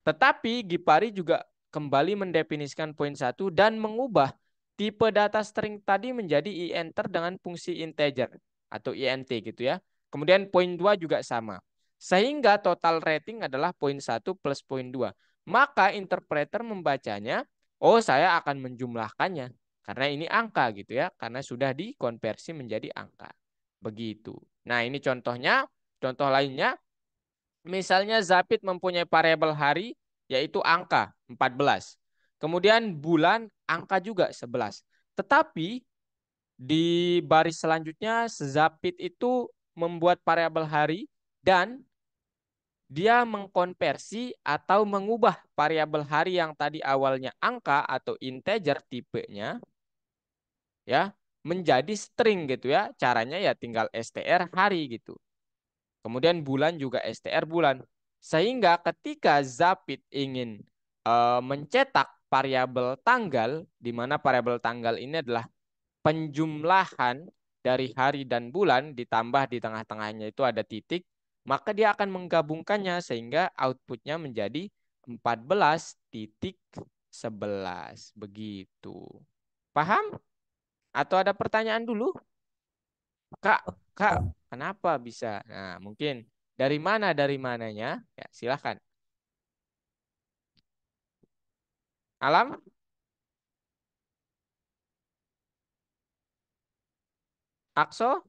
[SPEAKER 1] Tetapi Gipari juga kembali mendefinisikan poin 1 dan mengubah tipe data string tadi menjadi ienter dengan fungsi integer atau int gitu ya. Kemudian poin 2 juga sama. Sehingga total rating adalah poin 1 plus poin 2. Maka interpreter membacanya, oh saya akan menjumlahkannya. Karena ini angka gitu ya, karena sudah dikonversi menjadi angka. Begitu. Nah ini contohnya, contoh lainnya, misalnya Zapid mempunyai variabel hari, yaitu angka 14. Kemudian bulan, angka juga 11. Tetapi di baris selanjutnya, Zapid itu membuat variabel hari dan dia mengkonversi atau mengubah variabel hari yang tadi awalnya angka atau integer tipenya ya menjadi string gitu ya. Caranya ya tinggal str hari gitu. Kemudian bulan juga str bulan. Sehingga ketika Zapid ingin mencetak variabel tanggal, di mana variabel tanggal ini adalah penjumlahan dari hari dan bulan ditambah di tengah-tengahnya itu ada titik, maka dia akan menggabungkannya sehingga outputnya menjadi 14.11. Begitu. Paham? Atau ada pertanyaan dulu? Kak, Kak, kenapa bisa? Nah, mungkin dari mananya? Ya, silahkan. Alam? Akso?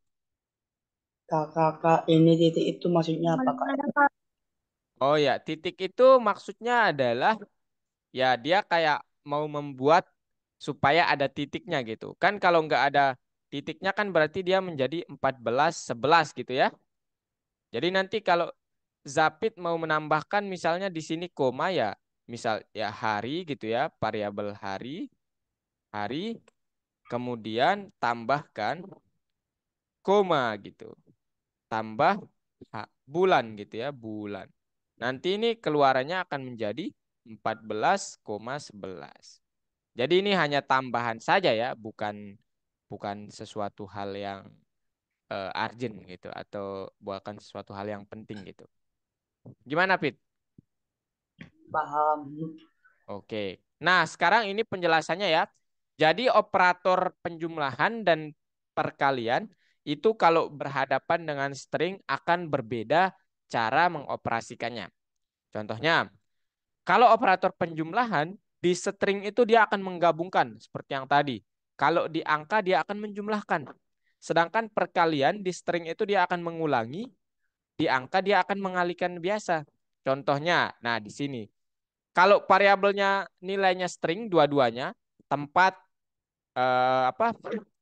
[SPEAKER 2] Kakak, ini titik itu maksudnya apa, Kak?
[SPEAKER 4] Mana, Kak?
[SPEAKER 1] Oh ya, titik itu maksudnya adalah ya dia kayak mau membuat supaya ada titiknya gitu. Kan kalau nggak ada titiknya kan berarti dia menjadi 14.11 gitu ya. Jadi nanti kalau Zapid mau menambahkan misalnya di sini koma ya, misal ya hari gitu ya, variabel hari, kemudian tambahkan koma gitu. Tambah bulan gitu ya, bulan. Nanti ini keluarannya akan menjadi 14,11. Jadi ini hanya tambahan saja ya, bukan bukan sesuatu hal yang urgent gitu atau bukan sesuatu hal yang penting gitu. Gimana, Pit?
[SPEAKER 2] Paham.
[SPEAKER 1] Oke. Nah, sekarang ini penjelasannya ya. Jadi operator penjumlahan dan perkalian itu kalau berhadapan dengan string akan berbeda cara mengoperasikannya. Contohnya, kalau operator penjumlahan di string itu dia akan menggabungkan seperti yang tadi. Kalau di angka dia akan menjumlahkan. Sedangkan perkalian di string itu dia akan mengulangi, di angka dia akan mengalihkan biasa. Contohnya, nah di sini. Kalau variabelnya nilainya string dua-duanya, tempat apa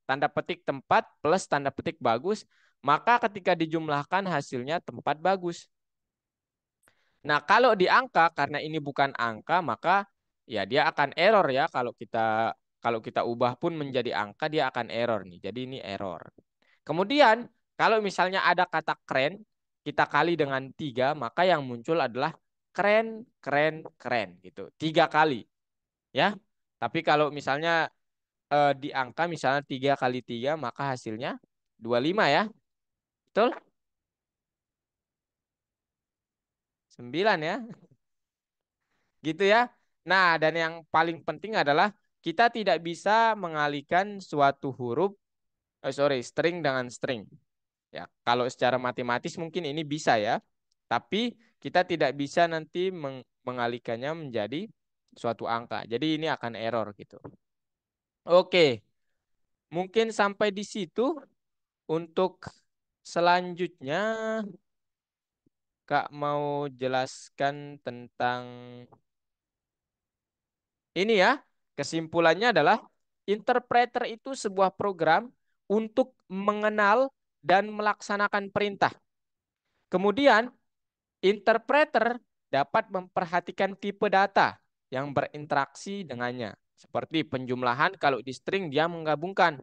[SPEAKER 1] tanda petik tempat plus tanda petik bagus, maka ketika dijumlahkan hasilnya tempat bagus. Nah, kalau di angka karena ini bukan angka, maka ya dia akan error ya kalau kita ubah pun menjadi angka dia akan error nih. Jadi ini error. Kemudian kalau misalnya ada kata keren, kita kali dengan 3, maka yang muncul adalah keren, keren, keren gitu. 3 kali ya. Tapi kalau misalnya di angka misalnya 3 kali 3 maka hasilnya 25 ya. Betul? 9 ya. Gitu ya. Nah, dan yang paling penting adalah kita tidak bisa mengalihkan suatu huruf string dengan string. Ya, kalau secara matematis mungkin ini bisa ya. Tapi kita tidak bisa nanti mengalihkannya menjadi suatu angka. Jadi ini akan error gitu. Oke, mungkin sampai di situ. Untuk selanjutnya, Kak mau jelaskan tentang ini ya. Kesimpulannya adalah interpreter itu sebuah program untuk mengenal dan melaksanakan perintah. Kemudian, interpreter dapat memperhatikan tipe data yang berinteraksi dengannya. Seperti penjumlahan kalau di string dia menggabungkan.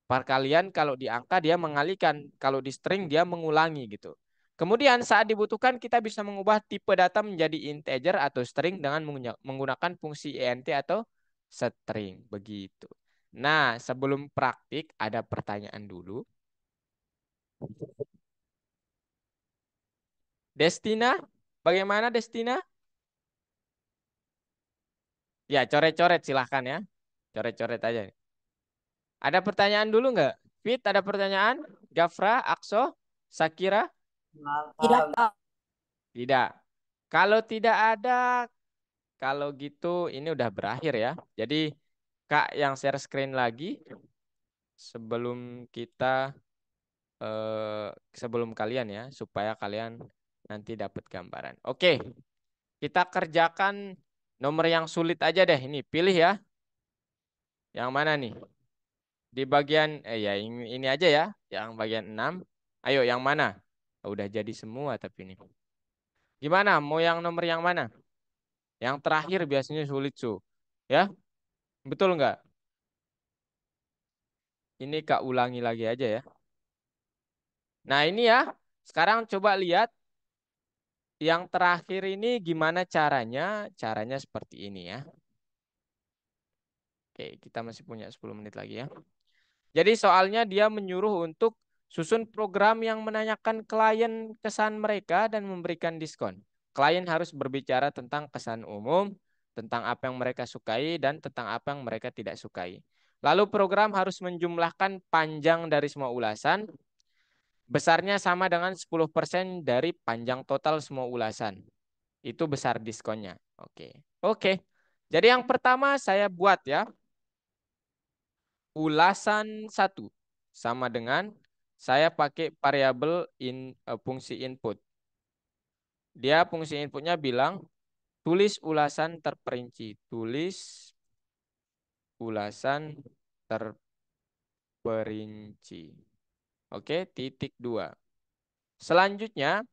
[SPEAKER 1] Perkalian kalau di angka dia mengalihkan, kalau di string dia mengulangi gitu. Kemudian saat dibutuhkan kita bisa mengubah tipe data menjadi integer atau string dengan menggunakan fungsi int atau string begitu. Nah, sebelum praktik ada pertanyaan dulu. Destina, bagaimana Destina? Ya, coret-coret silahkan ya. Coret-coret aja. Ada pertanyaan dulu nggak? Fit, ada pertanyaan? Gafra, Akso, Sakira?
[SPEAKER 3] Tidak,
[SPEAKER 2] Maaf.
[SPEAKER 3] Kak.
[SPEAKER 1] Tidak. Kalau tidak ada, kalau gitu ini udah berakhir ya. Jadi Kak yang share screen lagi sebelum kita sebelum kalian ya supaya kalian nanti dapat gambaran. Oke, kita kerjakan nomor yang sulit aja deh. Ini pilih ya. Yang mana nih? Di bagian ya ini aja ya, yang bagian 6. Ayo yang mana? Udah jadi semua tapi ini. Gimana? Mau yang nomor yang mana? Yang terakhir biasanya sulit su. Ya, betul nggak? Ini Kak ulangi lagi aja ya. Nah ini ya, sekarang coba lihat yang terakhir ini gimana caranya. Caranya seperti ini ya. Oke, kita masih punya 10 menit lagi ya. Jadi soalnya dia menyuruh untuk susun program yang menanyakan klien kesan mereka dan memberikan diskon. Klien harus berbicara tentang kesan umum, tentang apa yang mereka sukai, dan tentang apa yang mereka tidak sukai. Lalu program harus menjumlahkan panjang dari semua ulasan, besarnya sama dengan 10% dari panjang total semua ulasan. Itu besar diskonnya. Oke. Oke. Jadi yang pertama saya buat ya. Ulasan 1 sama dengan saya pakai variabel fungsi input. Dia fungsi inputnya bilang tulis ulasan terperinci. Tulis ulasan terperinci. Oke, titik 2. Selanjutnya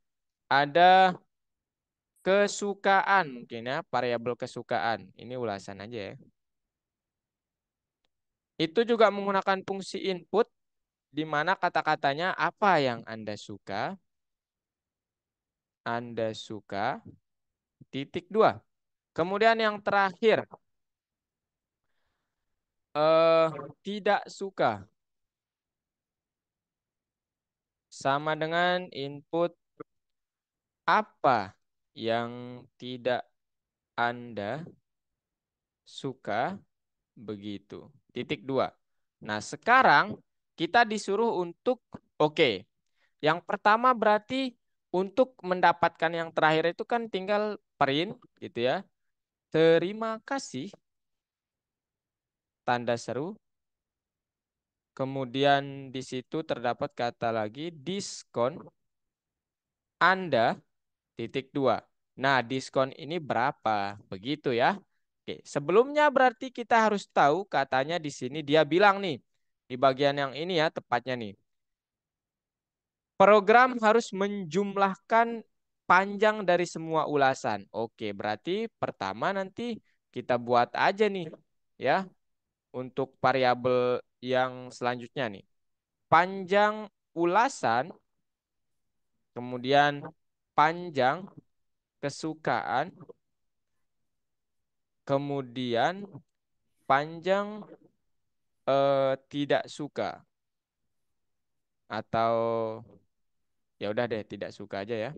[SPEAKER 1] ada kesukaan mungkin ya, variabel kesukaan. Ini ulasan aja ya. Itu juga menggunakan fungsi input di mana kata-katanya apa yang Anda suka. Anda suka titik 2. Kemudian yang terakhir eh tidak suka sama dengan input apa yang tidak Anda suka begitu. Titik 2. Nah, sekarang kita disuruh untuk oke. Yang pertama berarti untuk mendapatkan yang terakhir itu kan tinggal print gitu ya. Terima kasih tanda seru Kemudian di situ terdapat kata lagi diskon Anda titik dua. Nah, diskon ini berapa? Begitu ya. Oke, sebelumnya berarti kita harus tahu katanya di sini dia bilang nih, di bagian yang ini ya tepatnya nih. Program harus menjumlahkan panjang dari semua ulasan. Oke, berarti pertama nanti kita buat aja nih ya untuk variabel yang selanjutnya nih. Panjang ulasan, kemudian panjang kesukaan, kemudian panjang tidak suka atau ya udah deh tidak suka aja ya.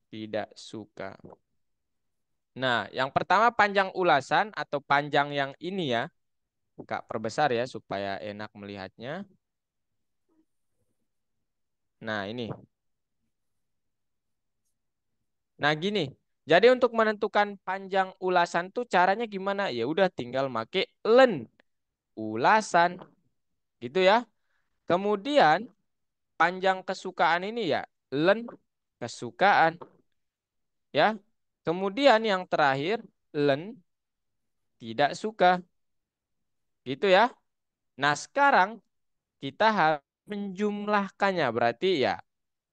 [SPEAKER 1] Tidak suka. Nah, yang pertama panjang ulasan atau panjang yang ini ya. Kak perbesar ya supaya enak melihatnya. Nah, ini. Nah, gini. Jadi untuk menentukan panjang ulasan tuh caranya gimana? Ya udah tinggal make len ulasan gitu ya. Kemudian panjang kesukaan ini ya len kesukaan ya. Kemudian yang terakhir len tidak suka gitu ya. Nah, sekarang kita harus menjumlahkannya. Berarti ya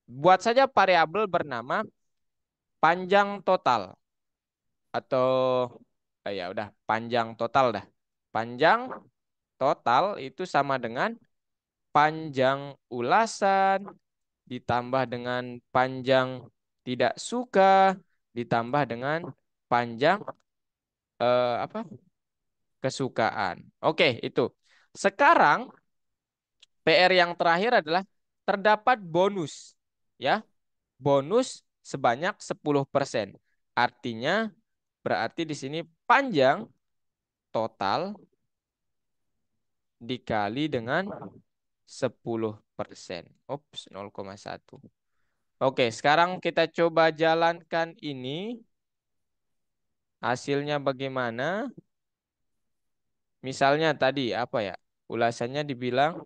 [SPEAKER 1] buat saja variabel bernama panjang total atau ya udah panjang total dah. Panjang total itu sama dengan panjang ulasan ditambah dengan panjang tidak suka ditambah dengan panjang apa? Kesukaan. Oke, itu. Sekarang PR yang terakhir adalah terdapat bonus ya. Bonus sebanyak 10%. Artinya berarti di sini panjang total dikali dengan 10%. Ups, 0,1. Oke, sekarang kita coba jalankan ini. Hasilnya bagaimana? Misalnya tadi apa ya? Ulasannya dibilang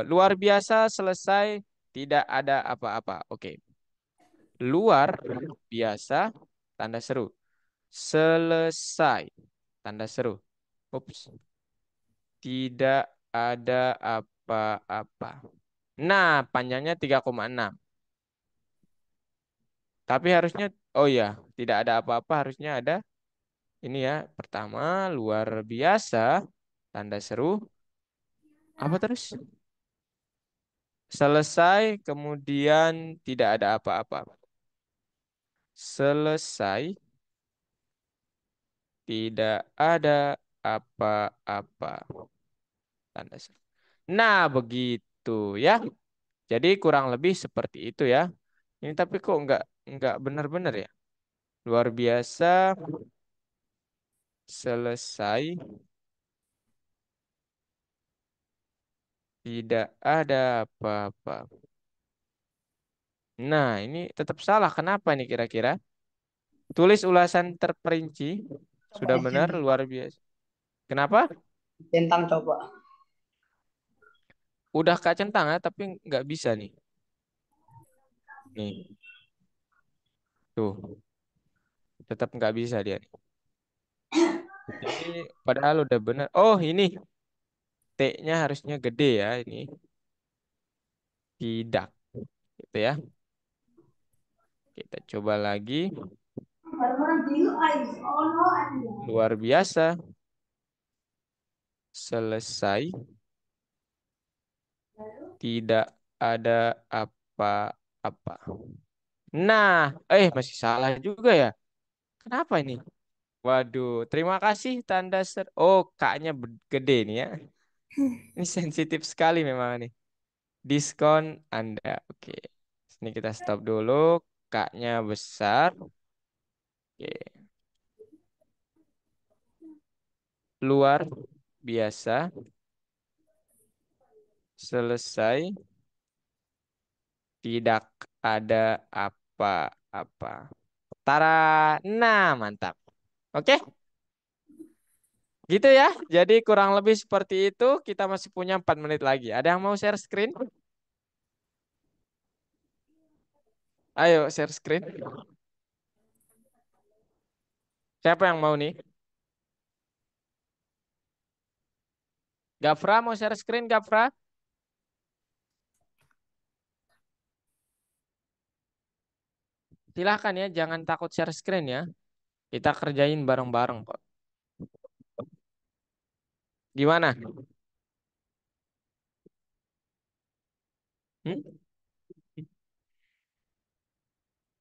[SPEAKER 1] luar biasa selesai tidak ada apa-apa. Oke. Luar biasa tanda seru. Selesai tanda seru. Ups. Tidak ada apa-apa. Nah, panjangnya 3,6. Tapi harusnya, oh ya, tidak ada apa-apa. Harusnya ada ini ya. Pertama, luar biasa. Tanda seru. Apa terus? Selesai, kemudian tidak ada apa-apa. Selesai, tidak ada apa-apa. Tanda seru. Nah, begitu ya. Jadi kurang lebih seperti itu ya. Ini tapi kok nggak benar-benar ya. Luar biasa selesai tidak ada apa-apa. Nah, ini tetap salah. Kenapa nih kira-kira? Tulis ulasan terperinci.
[SPEAKER 2] Coba
[SPEAKER 1] Sudah benar,
[SPEAKER 2] dicentang.
[SPEAKER 1] luar biasa. Kenapa?
[SPEAKER 2] Centang coba.
[SPEAKER 1] Udah Kak centang ya, tapi nggak bisa nih. Nih, tuh. Tetap nggak bisa dia nih. Jadi padahal udah benar. Oh, ini T-nya harusnya gede ya ini. Tidak. Gitu ya. Kita coba lagi. Luar biasa. Selesai. Tidak ada apa-apa. Nah, masih salah juga ya. Kenapa ini? Waduh, terima kasih tanda Oh, kaknya gede nih ya. Ini sensitif sekali memang nih. Diskon Anda. Oke. Sini kita stop dulu. Kaknya besar. Oke. Luar biasa. Selesai. Tidak ada apa-apa. Tara. Nah, mantap. Oke. Gitu ya. Jadi kurang lebih seperti itu. Kita masih punya 4 menit lagi. Ada yang mau share screen? Ayo share screen. Siapa yang mau nih? Gafra mau share screen, Gafra? Silahkan ya, jangan takut share screen ya. Kita kerjain bareng-bareng kok. Gimana? Hmm?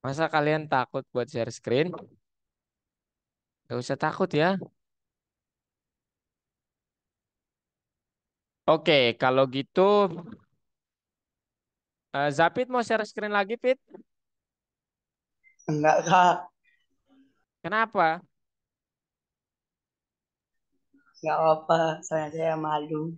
[SPEAKER 1] Masa kalian takut buat share screen? Gak usah takut ya. Oke, kalau gitu Zapit mau share screen lagi, Pit?
[SPEAKER 2] Enggak, Kak.
[SPEAKER 1] Kenapa?
[SPEAKER 2] Enggak apa-apa. Soalnya saya malu.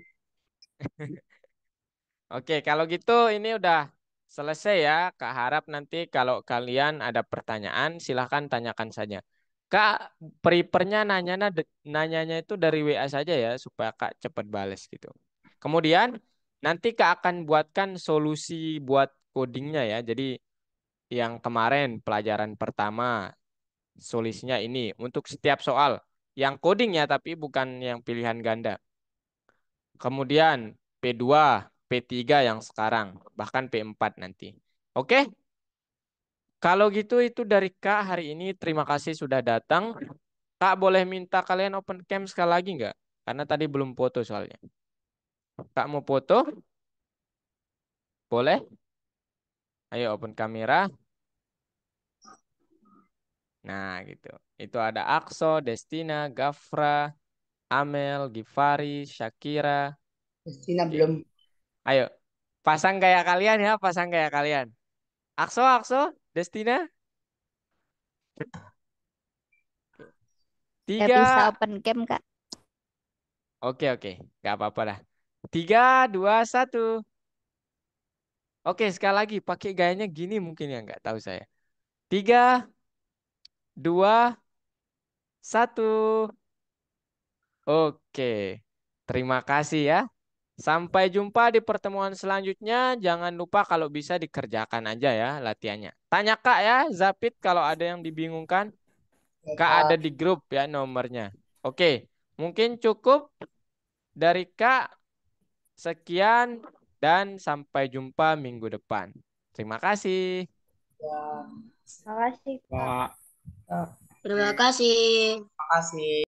[SPEAKER 1] Oke, kalau gitu ini udah selesai ya. Kak harap nanti kalau kalian ada pertanyaan silahkan tanyakan saja. Kak, prefernya nanyanya itu dari WA saja ya supaya Kak cepat bales gitu. Kemudian nanti Kak akan buatkan solusi buat codingnya ya. Jadi yang kemarin pelajaran pertama solusinya ini untuk setiap soal. Yang coding ya tapi bukan yang pilihan ganda. Kemudian P2, P3 yang sekarang, bahkan P4 nanti. Oke, kalau gitu itu dari Kak hari ini. Terima kasih sudah datang. Kak boleh minta kalian open cam sekali lagi nggak? Karena tadi belum foto soalnya. Kak mau foto? Boleh? Ayo open kamera. Nah gitu. Itu ada Akso, Destina, Gafra, Amel, Givari, Shakira.
[SPEAKER 2] Justina
[SPEAKER 1] Oke.
[SPEAKER 2] belum.
[SPEAKER 1] Ayo, pasang gaya kalian ya, pasang gaya kalian. Akso, Akso, Destina.
[SPEAKER 5] Gak bisa
[SPEAKER 1] Tiga.
[SPEAKER 5] open cam, Kak.
[SPEAKER 1] Oke, nggak apa-apa dah. 3, 2, 1. Oke, sekali lagi pakai gayanya gini mungkin ya nggak tahu saya. 3, 2, 1. Oke, terima kasih ya. Sampai jumpa di pertemuan selanjutnya. Jangan lupa kalau bisa dikerjakan aja ya latihannya. Tanya Kak ya, Zapit kalau ada yang dibingungkan.
[SPEAKER 2] Ya,
[SPEAKER 1] Kak ada
[SPEAKER 2] Kak.
[SPEAKER 1] di grup ya nomornya. Oke, mungkin cukup dari Kak. Sekian dan sampai jumpa minggu depan. Terima kasih.
[SPEAKER 2] Ya,
[SPEAKER 4] Makasih, Kak.
[SPEAKER 6] Pak.
[SPEAKER 2] ya.
[SPEAKER 7] Terima kasih.
[SPEAKER 2] Makasih.